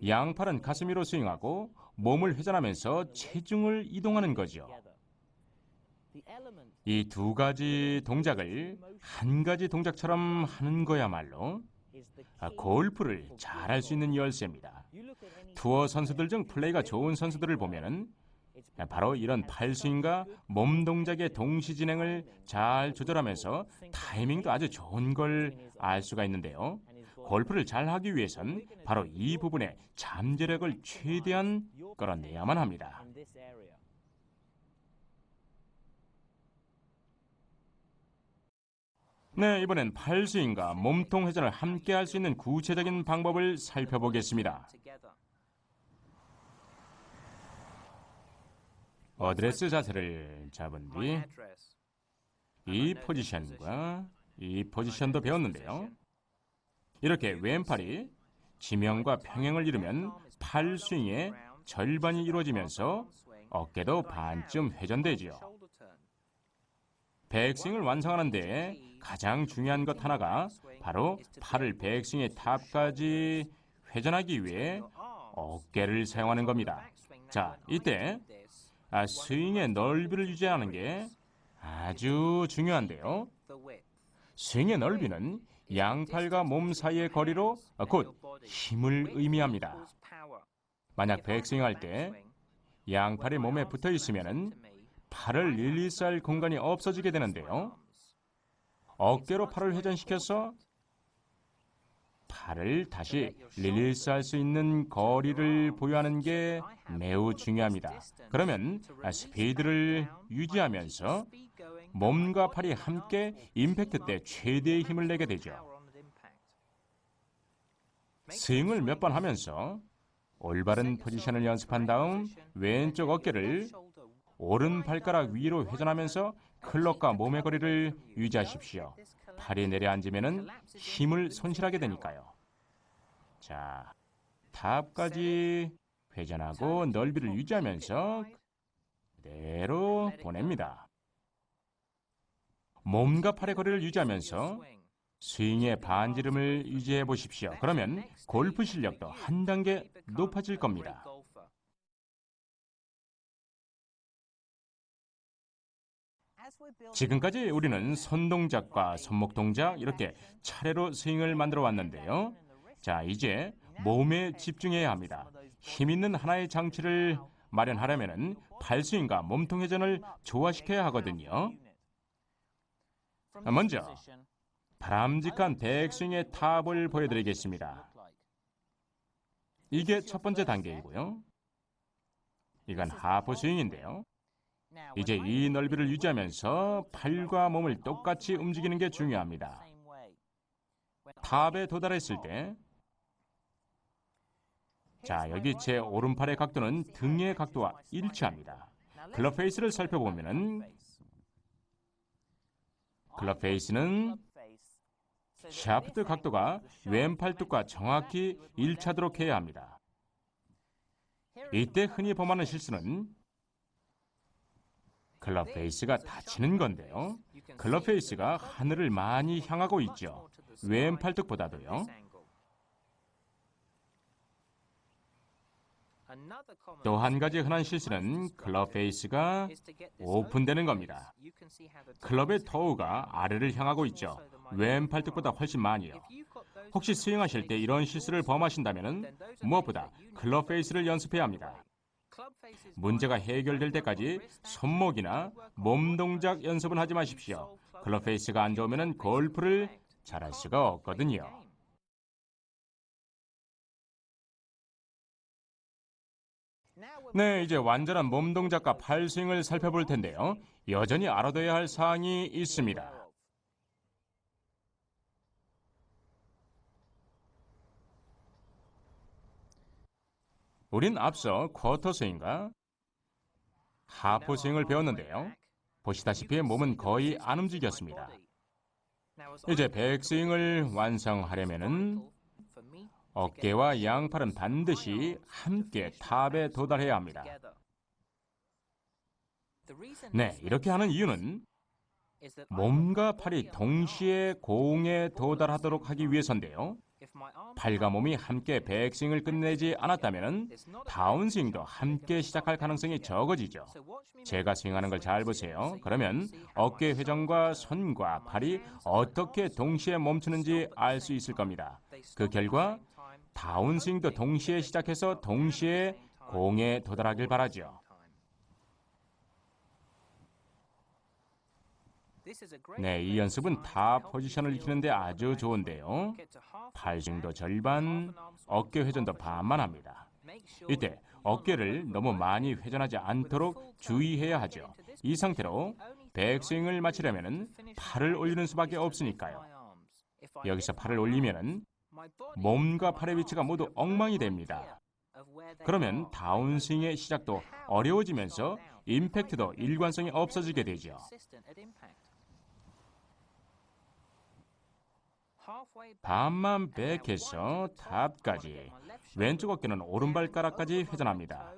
양팔은 가슴 위로 스윙하고 몸을 회전하면서 체중을 이동하는 거죠. 이 두 가지 동작을 한 가지 동작처럼 하는 거야말로 골프를 잘할 수 있는 열쇠입니다. 투어 선수들 중 플레이가 좋은 선수들을 보면은 바로 이런 팔스윙과 몸 동작의 동시 진행을 잘 조절하면서 타이밍도 아주 좋은 걸 알 수가 있는데요. 골프를 잘 하기 위해선 바로 이 부분에 잠재력을 최대한 끌어내야만 합니다. 네, 이번엔 팔스윙과 몸통 회전을 함께 할 수 있는 구체적인 방법을 살펴보겠습니다. 어드레스 자세를 잡은 뒤 이 포지션과 이 포지션도 배웠는데요. 이렇게 왼팔이 지면과 평행을 이루면 팔스윙의 절반이 이루어지면서 어깨도 반쯤 회전되지요. 백스윙을 완성하는 데 가장 중요한 것 하나가 바로 팔을 백스윙의 탑까지 회전하기 위해 어깨를 사용하는 겁니다. 자, 이때 스윙의 넓이를 유지하는 게 아주 중요한데요. 스윙의 넓이는 양팔과 몸 사이의 거리로 곧 힘을 의미합니다. 만약 백스윙할 때 양팔이 몸에 붙어 있으면 팔을 릴리스할 공간이 없어지게 되는데요. 어깨로 팔을 회전시켜서 팔을 다시 릴리스할 수 있는 거리를 보유하는 게 매우 중요합니다. 그러면 스피드를 유지하면서 몸과 팔이 함께 임팩트 때 최대의 힘을 내게 되죠. 스윙을 몇 번 하면서 올바른 포지션을 연습한 다음 왼쪽 어깨를 오른 발가락 위로 회전하면서 클럽과 몸의 거리를 유지하십시오. 팔이 내려앉으면 힘을 손실하게 되니까요. 자, 탑까지 회전하고 넓이를 유지하면서 그대로 보냅니다. 몸과 팔의 거리를 유지하면서 스윙의 반지름을 유지해 보십시오. 그러면 골프 실력도 한 단계 높아질 겁니다. 지금까지 우리는 손 동작과 손목 동작 이렇게 차례로 스윙을 만들어 왔는데요. 자, 이제 몸에 집중해야 합니다. 힘 있는 하나의 장치를 마련하려면 팔스윙과 몸통 회전을 조화시켜야 하거든요. 먼저 바람직한 백스윙의 탑을 보여드리겠습니다. 이게 첫 번째 단계이고요. 이건 하프 스윙인데요. 이제 이 넓이를 유지하면서 팔과 몸을 똑같이 움직이는 게 중요합니다. 탑에 도달했을 때, 자, 여기 제 오른팔의 각도는 등의 각도와 일치합니다. 클럽 페이스를 살펴보면은 클럽 페이스는 샤프트 각도가 왼팔뚝과 정확히 일치하도록 해야 합니다. 이때 흔히 범하는 실수는 클럽 페이스가 닫히는 건데요. 클럽 페이스가 하늘을 많이 향하고 있죠. 왼팔뚝보다도요. 또 한 가지 흔한 실수는 클럽 페이스가 오픈되는 겁니다. 클럽의 토우가 아래를 향하고 있죠. 왼팔뚝보다 훨씬 많이요. 혹시 스윙하실 때 이런 실수를 범하신다면 무엇보다 클럽 페이스를 연습해야 합니다. 문제가 해결될 때까지 손목이나 몸 동작 연습은 하지 마십시오. 클럽 페이스가 안 좋으면 골프를 잘할 수가 없거든요. 네, 이제 완전한 몸 동작과 팔 스윙을 살펴볼 텐데요. 여전히 알아둬야 할 사항이 있습니다. 우린 앞서 쿼터 스윙과 하프 스윙을 배웠는데요. 보시다시피 몸은 거의 안 움직였습니다. 이제 백스윙을 완성하려면은 어깨와 양팔은 반드시 함께 탑에 도달해야 합니다. 네, 이렇게 하는 이유는 몸과 팔이 동시에 공에 도달하도록 하기 위해서인데요. 팔과 몸이 함께 백스윙을 끝내지 않았다면 다운스윙도 함께 시작할 가능성이 적어지죠. 제가 스윙하는 걸 잘 보세요. 그러면 어깨 회전과 손과 팔이 어떻게 동시에 멈추는지 알 수 있을 겁니다. 그 결과 다운스윙도 동시에 시작해서 동시에 공에 도달하길 바라죠. 네, 이 연습은 탑 포지션을 익히는데 아주 좋은데요. 팔스윙도 절반, 어깨 회전도 반만 합니다. 이때 어깨를 너무 많이 회전하지 않도록 주의해야 하죠. 이 상태로 백스윙을 마치려면 팔을 올리는 수밖에 없으니까요. 여기서 팔을 올리면 몸과 팔의 위치가 모두 엉망이 됩니다. 그러면 다운스윙의 시작도 어려워지면서 임팩트도 일관성이 없어지게 되죠. 반만 백해서 탑까지, 왼쪽 어깨는 오른발가락까지 회전합니다.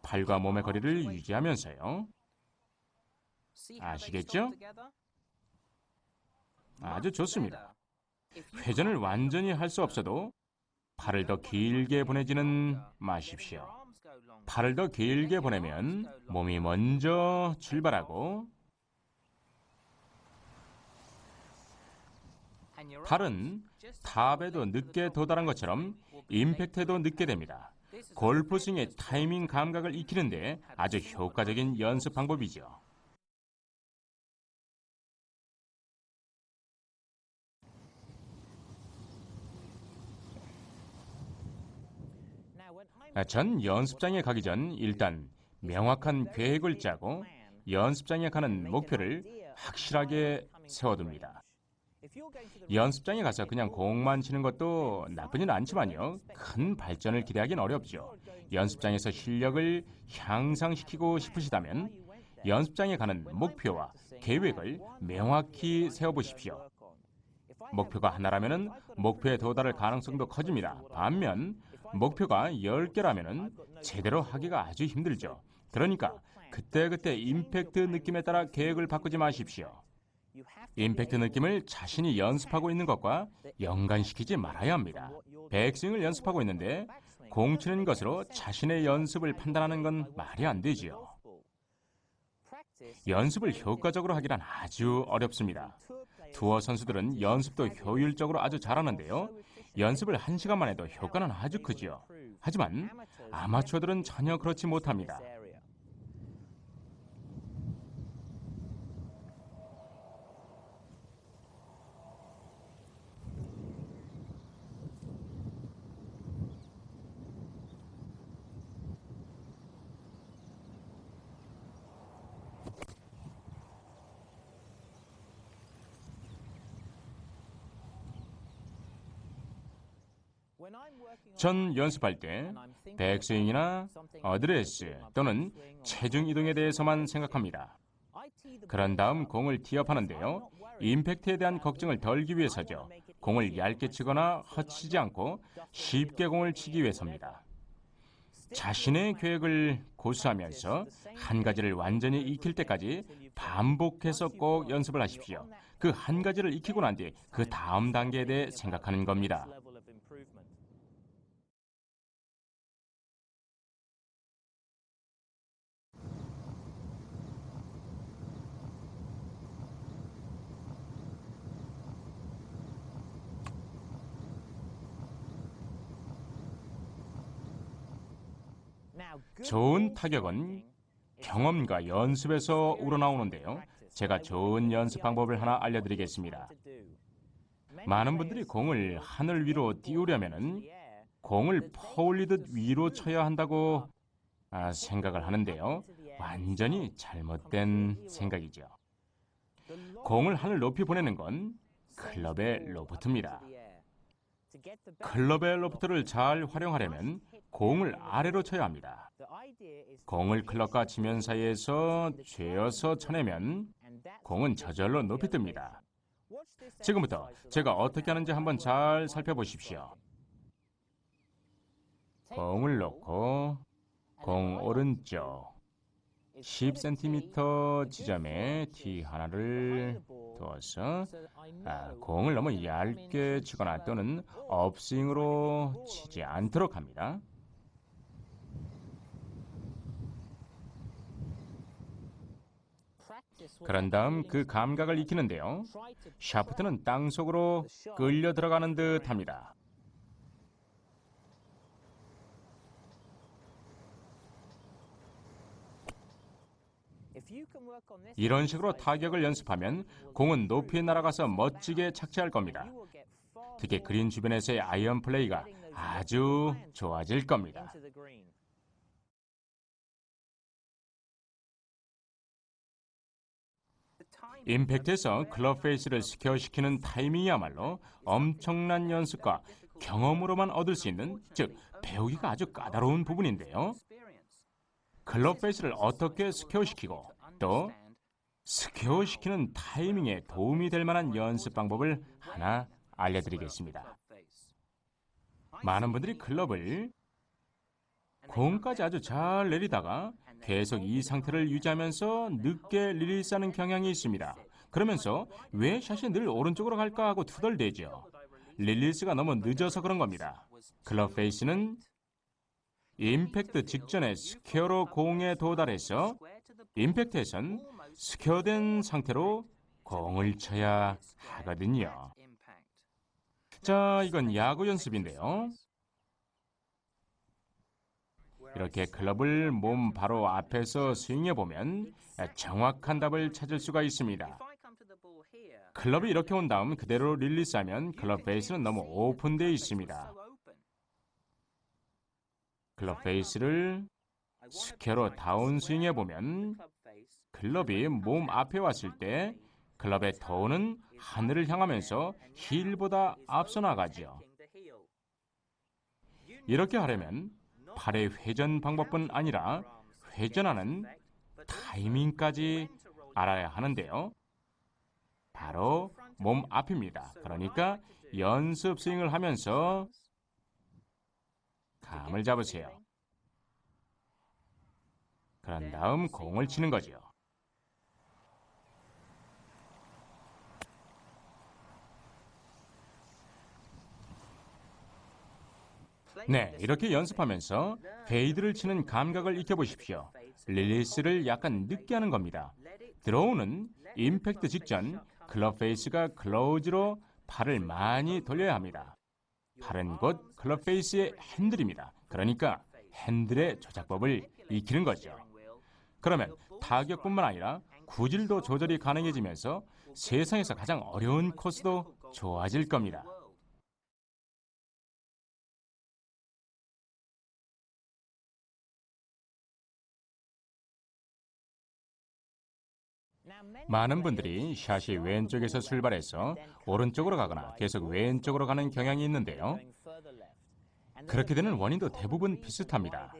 팔과 몸의 거리를 유지하면서요. 아시겠죠? 아주 좋습니다. 회전을 완전히 할 수 없어도 팔을 더 길게 보내지는 마십시오. 팔을 더 길게 보내면 몸이 먼저 출발하고 팔은 탑에도 늦게 도달한 것처럼 임팩트에도 늦게 됩니다. 골프 스윙의 타이밍 감각을 익히는데 아주 효과적인 연습 방법이죠. 전 연습장에 가기 전 일단 명확한 계획을 짜고 연습장에 가는 목표를 확실하게 세워둡니다. 연습장에 가서 그냥 공만 치는 것도 나쁘진 않지만요. 큰 발전을 기대하기는 어렵죠. 연습장에서 실력을 향상시키고 싶으시다면 연습장에 가는 목표와 계획을 명확히 세워보십시오. 목표가 하나라면 목표에 도달할 가능성도 커집니다. 반면 목표가 10개라면 제대로 하기가 아주 힘들죠. 그러니까 그때그때 임팩트 느낌에 따라 계획을 바꾸지 마십시오. 임팩트 느낌을 자신이 연습하고 있는 것과 연관시키지 말아야 합니다. 백스윙을 연습하고 있는데 공 치는 것으로 자신의 연습을 판단하는 건 말이 안 되지요. 연습을 효과적으로 하기란 아주 어렵습니다. 투어 선수들은 연습도 효율적으로 아주 잘하는데요. 연습을 1시간만 해도 효과는 아주 크지요. 하지만 아마추어들은 전혀 그렇지 못합니다. 전 연습할 때 백스윙이나 어드레스 또는 체중 이동에 대해서만 생각합니다. 그런 다음 공을 티업하는데요. 임팩트에 대한 걱정을 덜기 위해서죠. 공을 얇게 치거나 헛치지 않고 쉽게 공을 치기 위해서입니다. 자신의 계획을 고수하면서 한 가지를 완전히 익힐 때까지 반복해서 꼭 연습을 하십시오. 그 한 가지를 익히고 난 뒤 그 다음 단계에 대해 생각하는 겁니다. 좋은 타격은 경험과 연습에서 우러나오는데요. 제가 좋은 연습 방법을 하나 알려드리겠습니다. 많은 분들이 공을 하늘 위로 띄우려면 공을 퍼올리듯 위로 쳐야 한다고 생각을 하는데요. 완전히 잘못된 생각이죠. 공을 하늘 높이 보내는 건 클럽의 로프트입니다. 클럽의 로프트를 잘 활용하려면 공을 아래로 쳐야 합니다. 공을 클럽과 지면 사이에서 죄어서 쳐내면 공은 저절로 높이 뜹니다. 지금부터 제가 어떻게 하는지 한번 잘 살펴보십시오. 공을 놓고 공 오른쪽 10cm 지점에 티 하나를 두어서 공을 너무 얇게 치거나 또는 업스윙으로 치지 않도록 합니다. 그런 다음 그 감각을 익히는데요. 샤프트는 땅속으로 끌려 들어가는 듯 합니다. 이런 식으로 타격을 연습하면 공은 높이 날아가서 멋지게 착지할 겁니다. 특히 그린 주변에서의 아이언 플레이가 아주 좋아질 겁니다. 임팩트에서 클럽 페이스를 스퀘어시키는 타이밍이야말로 엄청난 연습과 경험으로만 얻을 수 있는, 즉 배우기가 아주 까다로운 부분인데요. 클럽 페이스를 어떻게 스퀘어시키고 또 스퀘어시키는 타이밍에 도움이 될 만한 연습 방법을 하나 알려드리겠습니다. 많은 분들이 클럽을 공까지 아주 잘 내리다가 계속 이 상태를 유지하면서 늦게 릴리스하는 경향이 있습니다. 그러면서 왜 샷이 늘 오른쪽으로 갈까 하고 투덜대죠. 릴리스가 너무 늦어서 그런 겁니다. 클럽 페이스는 임팩트 직전에 스퀘어로 공에 도달해서 임팩트에선 스퀘어된 상태로 공을 쳐야 하거든요. 자, 이건 야구 연습인데요. 이렇게 클럽을 몸 바로 앞에서 스윙해보면 정확한 답을 찾을 수가 있습니다. 클럽이 이렇게 온 다음 그대로 릴리스하면 클럽 페이스는 너무 오픈되어 있습니다. 클럽 페이스를 스퀘어로 다운 스윙해보면 클럽이 몸 앞에 왔을 때 클럽의 토는 하늘을 향하면서 힐보다 앞서 나가죠. 이렇게 하려면 팔의 회전 방법뿐 아니라 회전하는 타이밍까지 알아야 하는데요. 바로 몸 앞입니다. 그러니까 연습 스윙을 하면서 감을 잡으세요. 그런 다음 공을 치는 거죠. 네, 이렇게 연습하면서 페이드를 치는 감각을 익혀보십시오. 릴리스를 약간 늦게 하는 겁니다. 드로우는 임팩트 직전 클럽 페이스가 클로즈로 팔을 많이 돌려야 합니다. 팔은 곧 클럽 페이스의 핸들입니다. 그러니까 핸들의 조작법을 익히는 거죠. 그러면 타격뿐만 아니라 구질도 조절이 가능해지면서 세상에서 가장 어려운 코스도 좋아질 겁니다. 많은 분들이 샷이 왼쪽에서 출발해서 오른쪽으로 가거나 계속 왼쪽으로 가는 경향이 있는데요. 그렇게 되는 원인도 대부분 비슷합니다.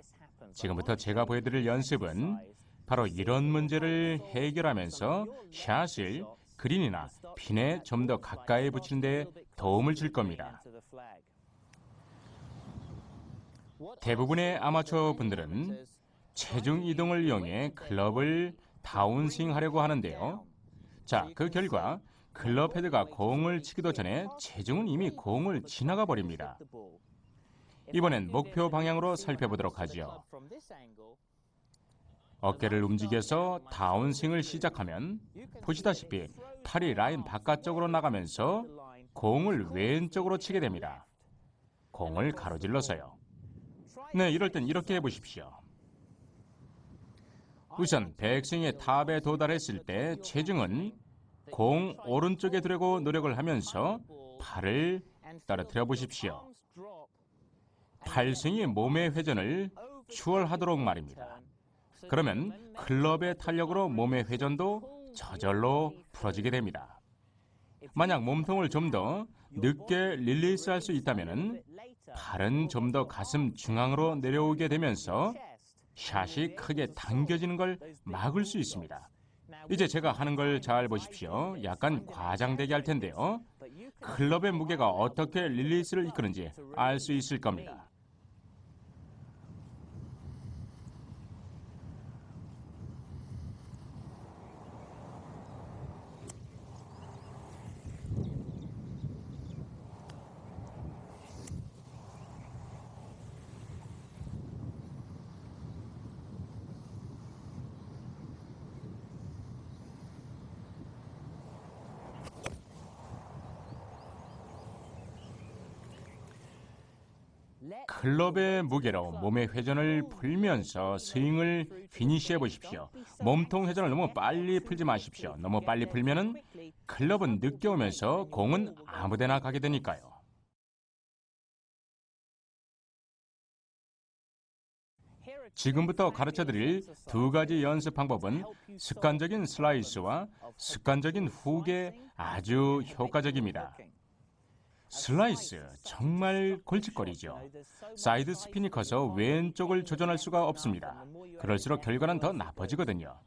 지금부터 제가 보여드릴 연습은 바로 이런 문제를 해결하면서 샷을 그린이나 핀에 좀 더 가까이 붙이는 데 도움을 줄 겁니다. 대부분의 아마추어 분들은 체중 이동을 이용해 클럽을 다운스윙 하려고 하는데요. 자, 그 결과 클럽 헤드가 공을 치기도 전에 체중은 이미 공을 지나가 버립니다. 이번엔 목표 방향으로 살펴보도록 하죠. 어깨를 움직여서 다운스윙을 시작하면 보시다시피 팔이 라인 바깥쪽으로 나가면서 공을 왼쪽으로 치게 됩니다. 공을 가로질러서요. 네, 이럴 땐 이렇게 해보십시오. 우선 백스윙의 탑에 도달했을 때 체중은 공 오른쪽에 두려고 노력을 하면서 팔을 떨어뜨려 보십시오. 팔스윙이 몸의 회전을 추월하도록 말입니다. 그러면 클럽의 탄력으로 몸의 회전도 저절로 풀어지게 됩니다. 만약 몸통을 좀 더 늦게 릴리스할 수 있다면 팔은 좀 더 가슴 중앙으로 내려오게 되면서 샷이 크게 당겨지는 걸 막을 수 있습니다. 이제 제가 하는 걸 잘 보십시오. 약간 과장되게 할 텐데요. 클럽의 무게가 어떻게 릴리스를 이끄는지 알 수 있을 겁니다. 클럽의 무게로 몸의 회전을 풀면서 스윙을 피니시해 보십시오. 몸통 회전을 너무 빨리 풀지 마십시오. 너무 빨리 풀면은 클럽은 늦게 오면서 공은 아무데나 가게 되니까요. 지금부터 가르쳐드릴 두 가지 연습 방법은 습관적인 슬라이스와 습관적인 훅에 아주 효과적입니다. 슬라이스, 정말 골칫거리죠. 사이드 스핀이 커서 왼쪽을 조절할 수가 없습니다. 그럴수록 결과는 더 나빠지거든요.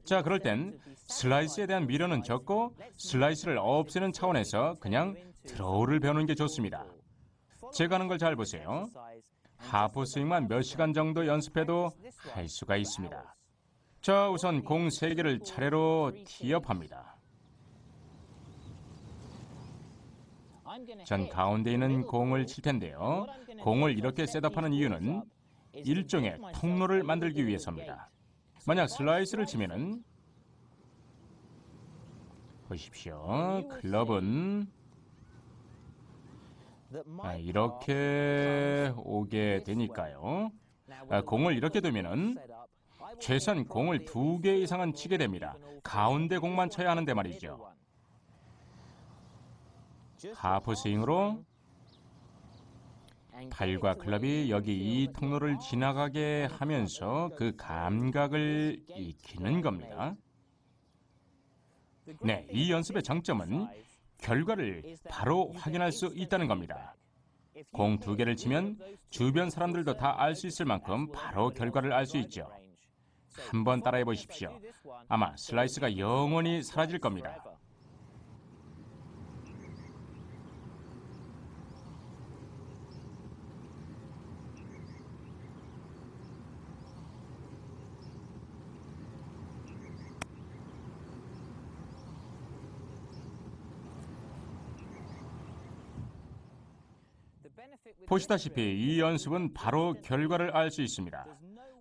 자, 그럴 땐 슬라이스에 대한 미련은 적고 슬라이스를 없애는 차원에서 그냥 드로우를 배우는 게 좋습니다. 제가 하는 걸 잘 보세요. 하프 스윙만 몇 시간 정도 연습해도 할 수가 있습니다. 자, 우선 공 3개를 차례로 티업합니다. 전 가운데 있는 공을 칠 텐데요. 공을 이렇게 셋업하는 이유는 일종의 통로를 만들기 위해서입니다. 만약 슬라이스를 치면은 보십시오. 클럽은 이렇게 오게 되니까요. 공을 이렇게 두면은 최소한 공을 2개 이상은 치게 됩니다. 가운데 공만 쳐야 하는데 말이죠. 하프 스윙으로 팔과 클럽이 여기 이 통로를 지나가게 하면서 그 감각을 익히는 겁니다. 네, 이 연습의 장점은 결과를 바로 확인할 수 있다는 겁니다. 공 2개를 치면 주변 사람들도 다 알 수 있을 만큼 바로 결과를 알 수 있죠. 한번 따라해 보십시오. 아마 슬라이스가 영원히 사라질 겁니다. 보시다시피 이 연습은 바로 결과를 알 수 있습니다.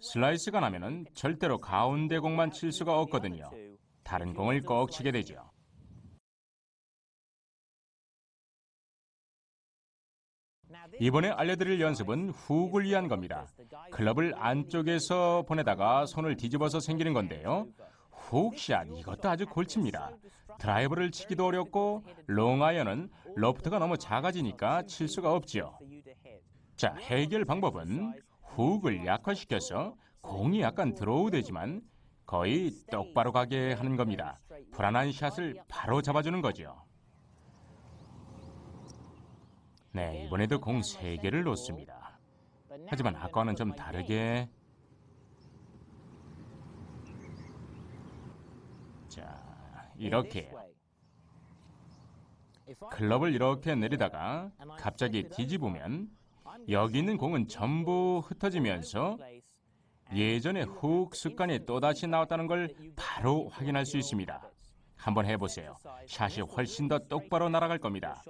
슬라이스가 나면은 절대로 가운데 공만 칠 수가 없거든요. 다른 공을 꼭 치게 되죠. 이번에 알려드릴 연습은 훅을 위한 겁니다. 클럽을 안쪽에서 보내다가 손을 뒤집어서 생기는 건데요. 훅샷, 이것도 아주 골치입니다. 드라이버를 치기도 어렵고 롱아이언은 로프트가 너무 작아지니까 칠 수가 없지요. 자, 해결 방법은 훅을 약화시켜서 공이 약간 드로우 되지만 거의 똑바로 가게 하는 겁니다. 불안한 샷을 바로 잡아주는 거죠. 네, 이번에도 공 3개를 놓습니다. 하지만 아까와는 좀 다르게 자, 이렇게 클럽을 이렇게 내리다가 갑자기 뒤집으면 여기 있는 공은 전부 흩어지면서 예전의 훅 습관이 또다시 나왔다는 걸 바로 확인할 수 있습니다. 한번 해보세요. 샷이 훨씬 더 똑바로 날아갈 겁니다.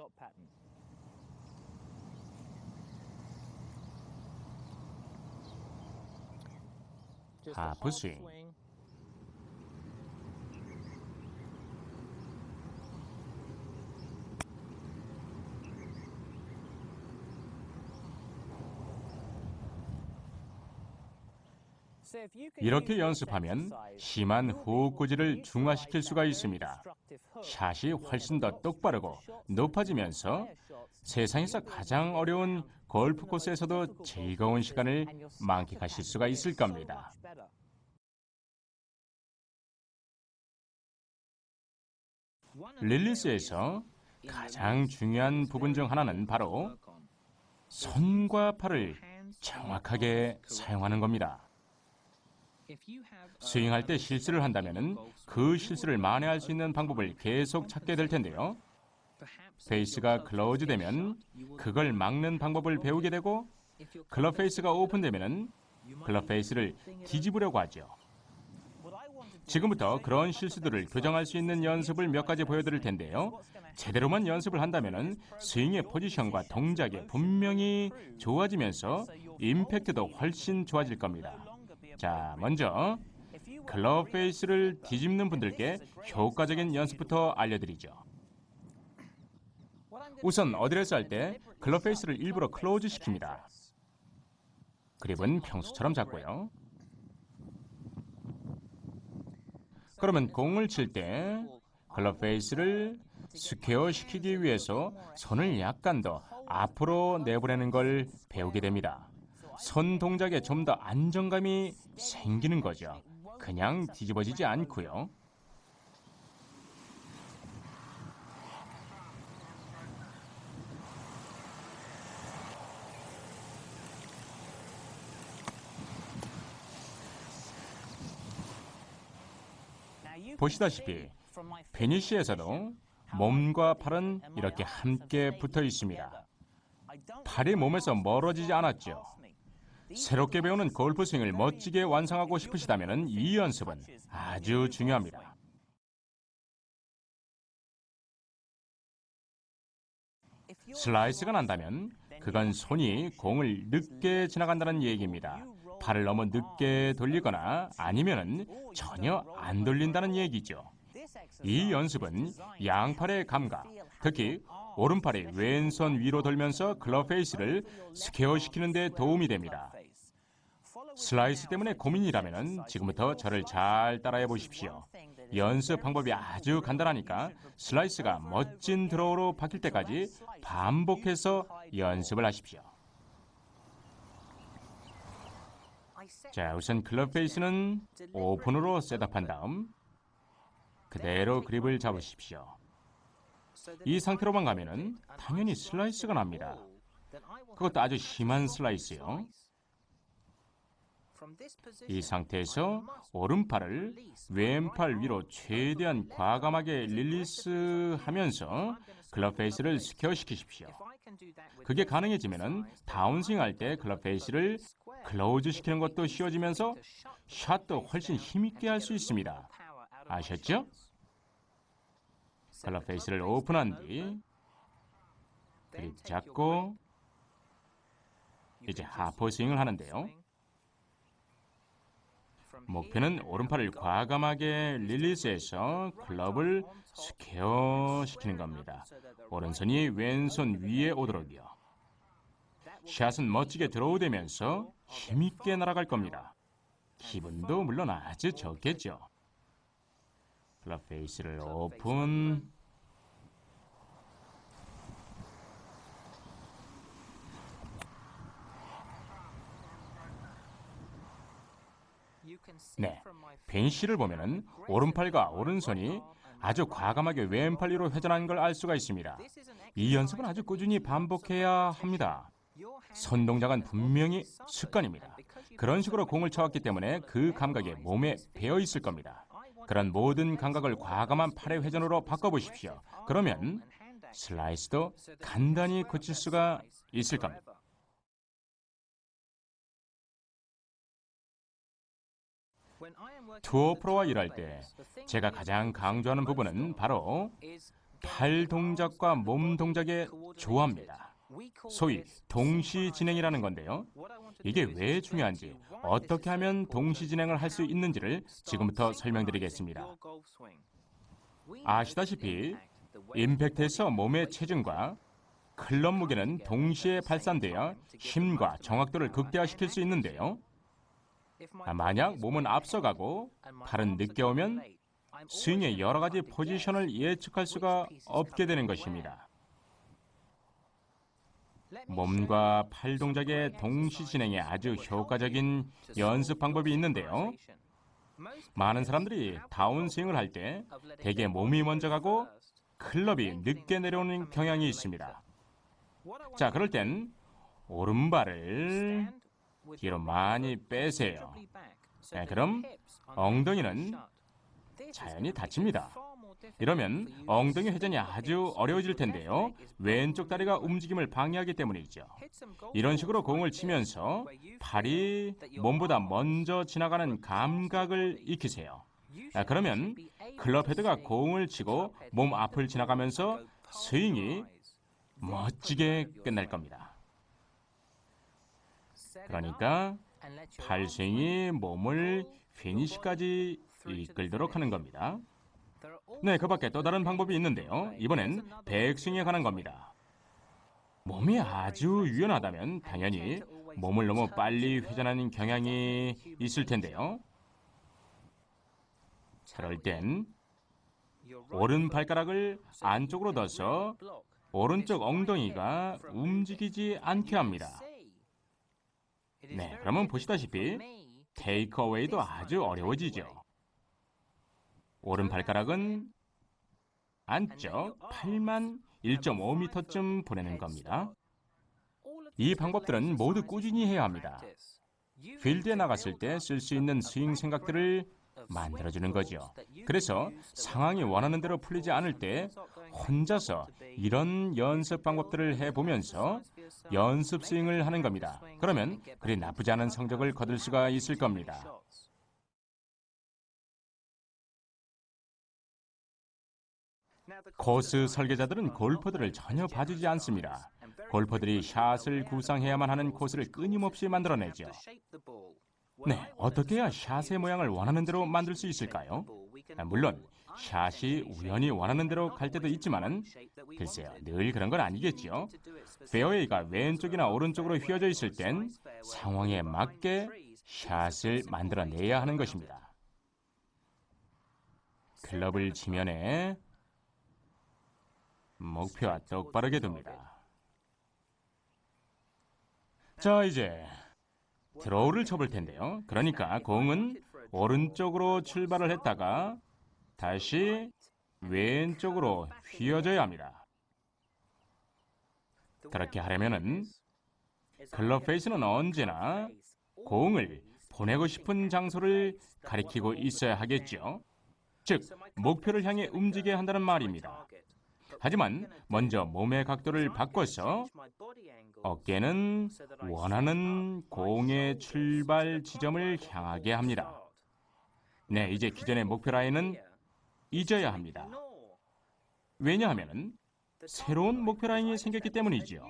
하프 스윙. 이렇게 연습하면 심한 훅 구질을 중화시킬 수가 있습니다. 샷이 훨씬 더 똑바르고 높아지면서 세상에서 가장 어려운 골프 코스에서도 즐거운 시간을 만끽하실 수가 있을 겁니다. 릴리스에서 가장 중요한 부분 중 하나는 바로 손과 팔을 정확하게 사용하는 겁니다. 스윙할 때 실수를 한다면 그 실수를 만회할 수 있는 방법을 계속 찾게 될 텐데요. 페이스가 클로즈 되면 그걸 막는 방법을 배우게 되고 클럽 페이스가 오픈되면 클럽 페이스를 뒤집으려고 하죠. 지금부터 그런 실수들을 교정할 수 있는 연습을 몇 가지 보여드릴 텐데요. 제대로만 연습을 한다면 스윙의 포지션과 동작이 분명히 좋아지면서 임팩트도 훨씬 좋아질 겁니다. 자, 먼저 클럽 페이스를 뒤집는 분들께 효과적인 연습부터 알려드리죠. 우선 어드레스 할 때 클럽 페이스를 일부러 클로즈 시킵니다. 그립은 평소처럼 잡고요. 그러면 공을 칠 때 클럽 페이스를 스퀘어 시키기 위해서 손을 약간 더 앞으로 내보내는 걸 배우게 됩니다. 손 동작에 좀 더 안정감이 생기는 거죠. 그냥 뒤집어지지 않고요. 보시다시피 피니쉬에서도 몸과 팔은 이렇게 함께 붙어 있습니다. 팔이 몸에서 멀어지지 않았죠. 새롭게 배우는 골프 스윙을 멋지게 완성하고 싶으시다면 이 연습은 아주 중요합니다. 슬라이스가 난다면 그건 손이 공을 늦게 지나간다는 얘기입니다. 팔을 너무 늦게 돌리거나 아니면 전혀 안 돌린다는 얘기죠. 이 연습은 양팔의 감각, 특히 오른팔이 왼손 위로 돌면서 클럽 페이스를 스퀘어시키는 데 도움이 됩니다. 슬라이스 때문에 고민이라면 지금부터 저를 잘 따라해 보십시오. 연습 방법이 아주 간단하니까 슬라이스가 멋진 드로우로 바뀔 때까지 반복해서 연습을 하십시오. 자, 우선 클럽 페이스는 오픈으로 셋업한 다음 그대로 그립을 잡으십시오. 이 상태로만 가면은 당연히 슬라이스가 납니다. 그것도 아주 심한 슬라이스요. 이 상태에서 오른팔을 왼팔 위로 최대한 과감하게 릴리스하면서 클럽 페이스를 스퀘어시키십시오. 그게 가능해지면 다운스윙 할 때 클럽 페이스를 클로즈 시키는 것도 쉬워지면서 샷도 훨씬 힘있게 할 수 있습니다. 아셨죠? 클럽 페이스를 오픈한 뒤 그립 잡고 이제 하프 스윙을 하는데요. 목표는 오른팔을 과감하게 릴리스해서 클럽을 스퀘어 시키는 겁니다. 오른손이 왼손 위에 오도록이요. 샷은 멋지게 드로우되면서 힘있게 날아갈 겁니다. 기분도 물론 아주 좋겠죠. 클럽 페이스를 오픈. 네, 벤시를 보면은 오른팔과 오른손이 아주 과감하게 왼팔 위로 회전하는 걸 알 수가 있습니다. 이 연습은 아주 꾸준히 반복해야 합니다. 손 동작은 분명히 습관입니다. 그런 식으로 공을 쳐왔기 때문에 그 감각이 몸에 배어 있을 겁니다. 그런 모든 감각을 과감한 팔의 회전으로 바꿔보십시오. 그러면 슬라이스도 간단히 고칠 수가 있을 겁니다. 투어 프로와 일할 때 제가 가장 강조하는 부분은 바로 팔 동작과 몸 동작의 조화입니다. 소위 동시 진행이라는 건데요. 이게 왜 중요한지, 어떻게 하면 동시 진행을 할 수 있는지를 지금부터 설명드리겠습니다. 아시다시피 임팩트에서 몸의 체중과 클럽 무게는 동시에 발산되어 힘과 정확도를 극대화시킬 수 있는데요. 만약 몸은 앞서가고 팔은 늦게 오면 스윙의 여러 가지 포지션을 예측할 수가 없게 되는 것입니다. 몸과 팔 동작의 동시 진행에 아주 효과적인 연습 방법이 있는데요. 많은 사람들이 다운스윙을 할 때 대개 몸이 먼저 가고 클럽이 늦게 내려오는 경향이 있습니다. 자, 그럴 땐 오른발을 뒤로 많이 빼세요. 그럼 엉덩이는 자연히 닫힙니다. 이러면 엉덩이 회전이 아주 어려워질 텐데요. 왼쪽 다리가 움직임을 방해하기 때문이죠. 이런 식으로 공을 치면서 팔이 몸보다 먼저 지나가는 감각을 익히세요. 그러면 클럽 헤드가 공을 치고 몸 앞을 지나가면서 스윙이 멋지게 끝날 겁니다. 그러니까 팔 스윙이 몸을 피니시까지 이끌도록 하는 겁니다. 네, 그 밖에 또 다른 방법이 있는데요. 이번엔 백스윙에 관한 겁니다. 몸이 아주 유연하다면 당연히 몸을 너무 빨리 회전하는 경향이 있을 텐데요. 그럴 땐 오른 발가락을 안쪽으로 넣어서 오른쪽 엉덩이가 움직이지 않게 합니다. 네, 그러면 보시다시피 테이크어웨이도 아주 어려워지죠. 오른 발가락은 안쪽 팔만 1.5m쯤 보내는 겁니다. 이 방법들은 모두 꾸준히 해야 합니다. 필드에 나갔을 때 쓸 수 있는 스윙 생각들을 만들어주는 거죠. 그래서 상황이 원하는 대로 풀리지 않을 때 혼자서 이런 연습 방법들을 해보면서 연습 스윙을 하는 겁니다. 그러면 그리 나쁘지 않은 성적을 거둘 수가 있을 겁니다. 코스 설계자들은 골퍼들을 전혀 봐주지 않습니다. 골퍼들이 샷을 구상해야만 하는 코스를 끊임없이 만들어내죠. 네, 어떻게 해야 샷의 모양을 원하는 대로 만들 수 있을까요? 물론 샷이 우연히 원하는 대로 갈 때도 있지만은 글쎄요, 늘 그런 건 아니겠지요. 페어웨이가 왼쪽이나 오른쪽으로 휘어져 있을 땐 상황에 맞게 샷을 만들어내야 하는 것입니다. 클럽을 지면에 목표와 똑바르게 둡니다. 자, 이제 드로우를 쳐볼 텐데요. 그러니까 공은 오른쪽으로 출발을 했다가 다시 왼쪽으로 휘어져야 합니다. 그렇게 하려면은 클럽 페이스는 언제나 공을 보내고 싶은 장소를 가리키고 있어야 하겠죠. 즉, 목표를 향해 움직여야 한다는 말입니다. 하지만 먼저 몸의 각도를 바꿔서 어깨는 원하는 공의 출발 지점을 향하게 합니다. 네, 이제 기존의 목표 라인은 잊어야 합니다. 왜냐하면 새로운 목표 라인이 생겼기 때문이지요.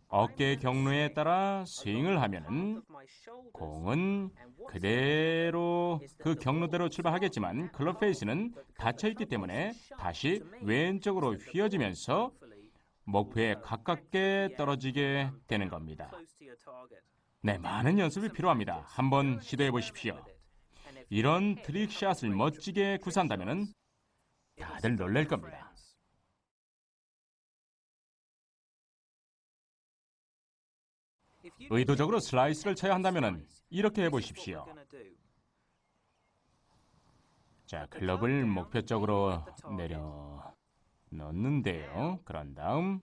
어깨 경로에 따라 스윙을 하면은 공은 그대로 그 경로대로 출발하겠지만 클럽 페이스는 닫혀 있기 때문에 다시 왼쪽으로 휘어지면서 목표에 가깝게 떨어지게 되는 겁니다. 네, 많은 연습이 필요합니다. 한번 시도해 보십시오. 이런 트릭샷을 멋지게 구사한다면 다들 놀랄 겁니다. 의도적으로 슬라이스를 쳐야 한다면 이렇게 해보십시오. 자, 클럽을 목표 쪽으로 내려 넣는데요. 그런 다음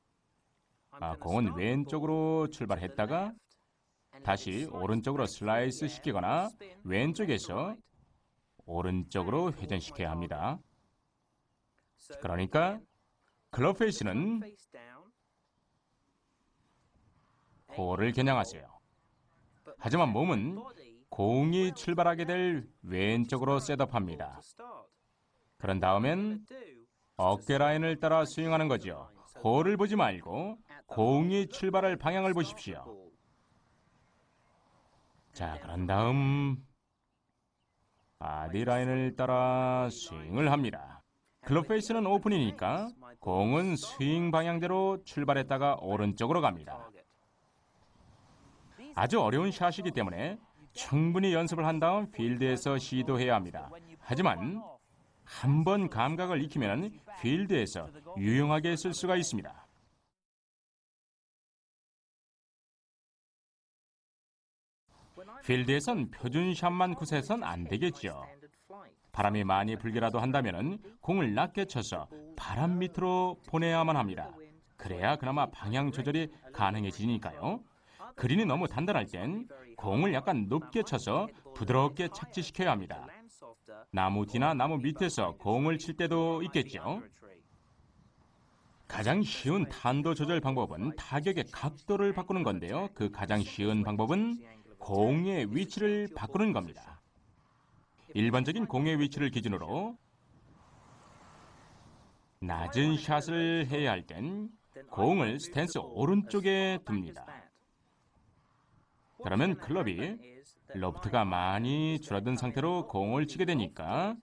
공은 왼쪽으로 출발했다가 다시 오른쪽으로 슬라이스 시키거나 왼쪽에서 오른쪽으로 회전시켜야 합니다. 그러니까 클럽 페이스는 홀을 겨냥하세요. 하지만 몸은 공이 출발하게 될 왼쪽으로 셋업합니다. 그런 다음엔 어깨 라인을 따라 스윙하는 거죠. 홀을 보지 말고 공이 출발할 방향을 보십시오. 자, 그런 다음 바디 라인을 따라 스윙을 합니다. 클럽 페이스는 오픈이니까 공은 스윙 방향대로 출발했다가 오른쪽으로 갑니다. 아주 어려운 샷이기 때문에 충분히 연습을 한 다음 필드에서 시도해야 합니다. 하지만 한번 감각을 익히면 필드에서 유용하게 쓸 수가 있습니다. 필드에선 표준 샷만 구사해선 안 되겠죠. 바람이 많이 불기라도 한다면 공을 낮게 쳐서 바람 밑으로 보내야만 합니다. 그래야 그나마 방향 조절이 가능해지니까요. 그린이 너무 단단할 땐 공을 약간 높게 쳐서 부드럽게 착지시켜야 합니다. 나무 뒤나 나무 밑에서 공을 칠 때도 있겠죠. 가장 쉬운 탄도 조절 방법은 타격의 각도를 바꾸는 건데요. 그 가장 쉬운 방법은 공의 위치를 바꾸는 겁니다. 일반적인 공의 위치를 기준으로 낮은 샷을 해야 할 땐 공을 스탠스 오른쪽에 둡니다. 그러면 클럽이 로프트가 많이 줄어든 상태로 공을 치게 되니까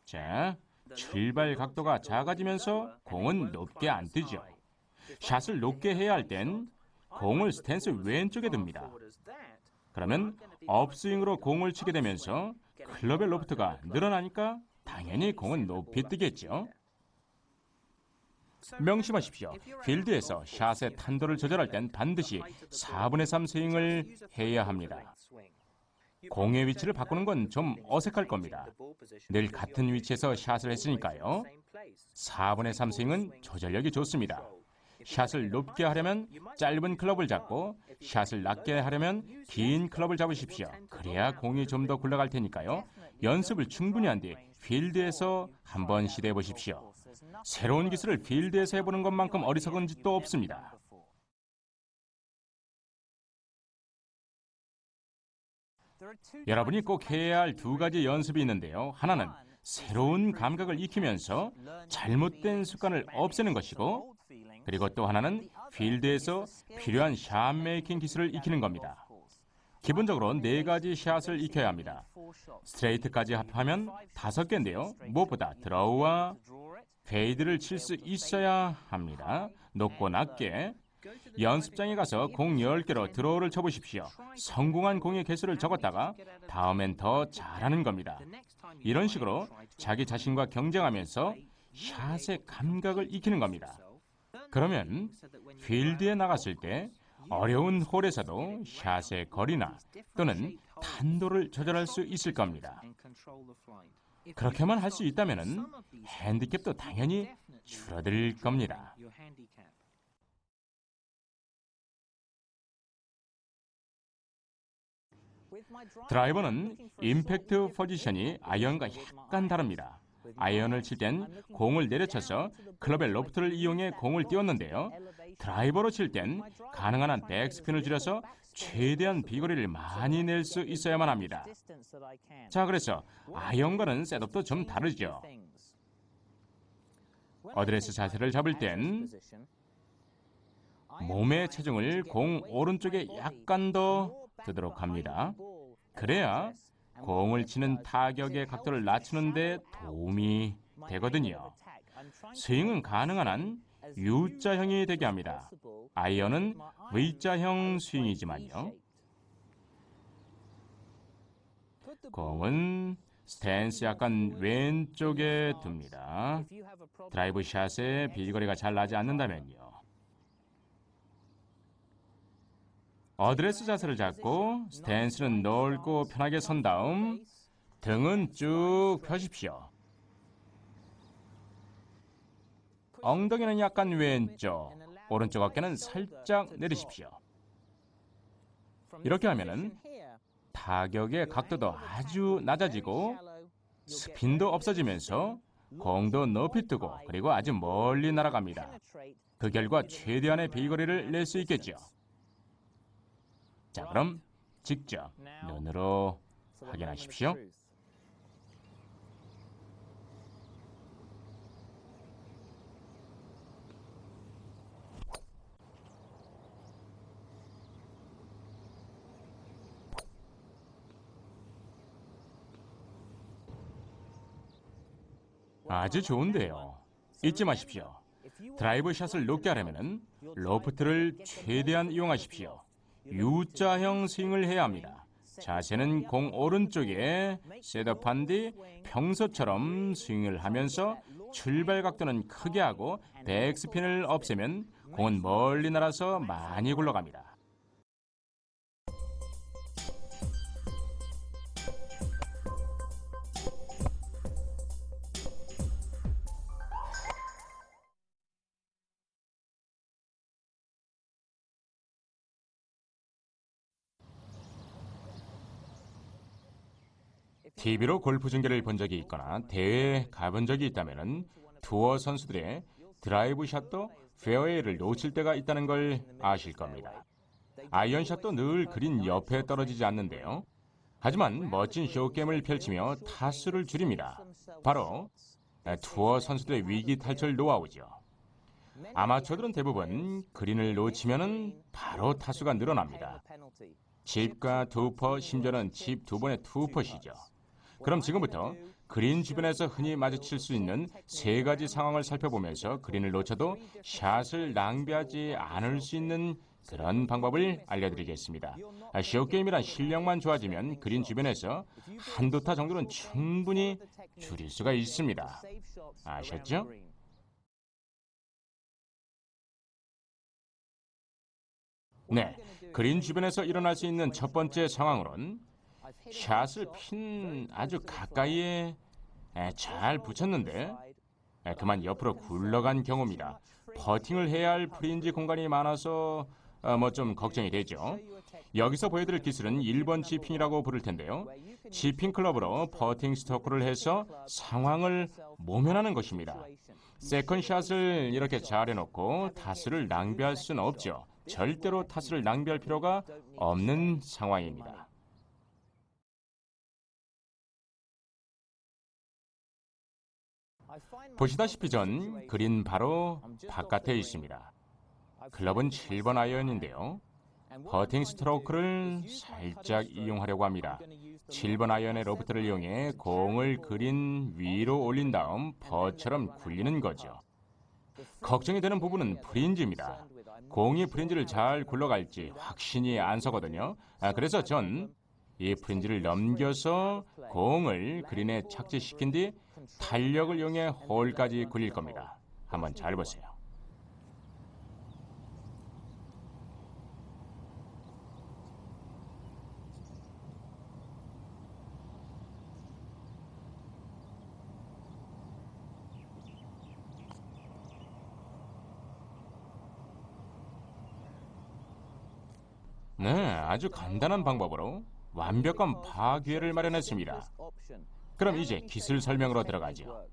자, 출발 각도가 작아지면서 공은 높게 안 뜨죠. 샷을 높게 해야 할 땐 공을 스탠스 왼쪽에 둡니다. 그러면 업스윙으로 공을 치게 되면서 클럽의 로프트가 늘어나니까 당연히 공은 높이 뜨겠죠. 명심하십시오. 필드에서 샷의 탄도를 조절할 땐 반드시 4분의 3 스윙을 해야 합니다. 공의 위치를 바꾸는 건 좀 어색할 겁니다. 늘 같은 위치에서 샷을 했으니까요. 4분의 3 스윙은 조절력이 좋습니다. 샷을 높게 하려면 짧은 클럽을 잡고 샷을 낮게 하려면 긴 클럽을 잡으십시오. 그래야 공이 좀 더 굴러갈 테니까요. 연습을 충분히 한 뒤 필드에서 한번 시도해 보십시오. 새로운 기술을 필드에서 해보는 것만큼 어리석은 짓도 없습니다. 여러분이 꼭 해야 할 두 가지 연습이 있는데요. 하나는 새로운 감각을 익히면서 잘못된 습관을 없애는 것이고, 그리고 또 하나는 필드에서 필요한 샷 메이킹 기술을 익히는 겁니다. 기본적으로 4가지 샷을 익혀야 합니다. 스트레이트까지 합하면 5개인데요. 무엇보다 드로우와 페이드를 칠 수 있어야 합니다. 높고 낮게. 연습장에 가서 공 10개로 드로우를 쳐보십시오. 성공한 공의 개수를 적었다가 다음엔 더 잘하는 겁니다. 이런 식으로 자기 자신과 경쟁하면서 샷의 감각을 익히는 겁니다. 그러면 필드에 나갔을 때 어려운 홀에서도 샷의 거리나 또는 탄도를 조절할 수 있을 겁니다. 그렇게만 할 수 있다면 핸디캡도 당연히 줄어들 겁니다. 드라이버는 임팩트 포지션이 아이언과 약간 다릅니다. 아이언을 칠 땐 공을 내려쳐서 클럽의 로프트를 이용해 공을 띄웠는데요. 드라이버로 칠 땐 가능한 한 백스핀을 줄여서 최대한 비거리를 많이 낼 수 있어야만 합니다. 자, 그래서 아이언과는 셋업도 좀 다르죠. 어드레스 자세를 잡을 땐 몸의 체중을 공 오른쪽에 약간 더 두도록 합니다. 그래야 공을 치는 타격의 각도를 낮추는 데 도움이 되거든요. 스윙은 가능한 한 U자형이 되게 합니다. 아이언은 V자형 스윙이지만요. 공은 스탠스 약간 왼쪽에 둡니다. 드라이브 샷의 비거리가 잘 나지 않는다면요. 어드레스 자세를 잡고 스탠스는 넓고 편하게 선 다음 등은 쭉 펴십시오. 엉덩이는 약간 왼쪽, 오른쪽 어깨는 살짝 내리십시오. 이렇게 하면은 타격의 각도도 아주 낮아지고 스핀도 없어지면서 공도 높이 뜨고 그리고 아주 멀리 날아갑니다. 그 결과 최대한의 비거리를 낼 수 있겠죠. 자, 그럼 직접 눈으로 확인하십시오. 아주 좋은데요. 잊지 마십시오. 드라이브 샷을 높게 하려면 로프트를 최대한 이용하십시오. U자형 스윙을 해야 합니다. 자세는 공 오른쪽에 셋업한 뒤 평소처럼 스윙을 하면서 출발 각도는 크게 하고 백스핀을 없애면 공은 멀리 날아서 많이 굴러갑니다. TV로 골프 중계를 본 적이 있거나 대회에 가본 적이 있다면 투어 선수들의 드라이브 샷도 페어웨이를 놓칠 때가 있다는 걸 아실 겁니다. 아이언 샷도 늘 그린 옆에 떨어지지 않는데요. 하지만 멋진 쇼게임을 펼치며 타수를 줄입니다. 바로 투어 선수들의 위기 탈출 노하우죠. 아마추어들은 대부분 그린을 놓치면 바로 타수가 늘어납니다. 칩과 투퍼, 심지어는 칩 2번의 투퍼시죠. 그럼 지금부터 그린 주변에서 흔히 마주칠 수 있는 3가지 상황을 살펴보면서 그린을 놓쳐도 샷을 낭비하지 않을 수 있는 그런 방법을 알려드리겠습니다. 쇼게임이란 실력만 좋아지면 그린 주변에서 한두 타 정도는 충분히 줄일 수가 있습니다. 아셨죠? 네, 그린 주변에서 일어날 수 있는 첫 번째 상황으로는 샷을 핀 아주 가까이에 잘 붙였는데 그만 옆으로 굴러간 경우입니다. 퍼팅을 해야 할 프린지 공간이 많아서 뭐 좀 걱정이 되죠. 여기서 보여드릴 기술은 1번 치핑이라고 부를 텐데요. 치핑 클럽으로 퍼팅 스트로크를 해서 상황을 모면하는 것입니다. 세컨샷을 이렇게 잘 해놓고 타수를 낭비할 수는 없죠. 절대로 타수를 낭비할 필요가 없는 상황입니다. 보시다시피 전 그린 바로 바깥에 있습니다. 클럽은 7번 아이언인데요. 퍼팅 스트로크를 살짝 이용하려고 합니다. 7번 아이언의 로프트를 이용해 공을 그린 위로 올린 다음 퍼처럼 굴리는 거죠. 걱정이 되는 부분은 프린지입니다. 공이 프린지를 잘 굴러갈지 확신이 안 서거든요. 그래서 전 이 프린지를 넘겨서 공을 그린에 착지시킨 뒤 탄력을 이용해 홀까지 굴릴 겁니다. 한번 잘 보세요. 네, 아주 간단한 방법으로 완벽한 파괴를 마련했습니다. 그럼 이제 기술 설명으로 들어가죠.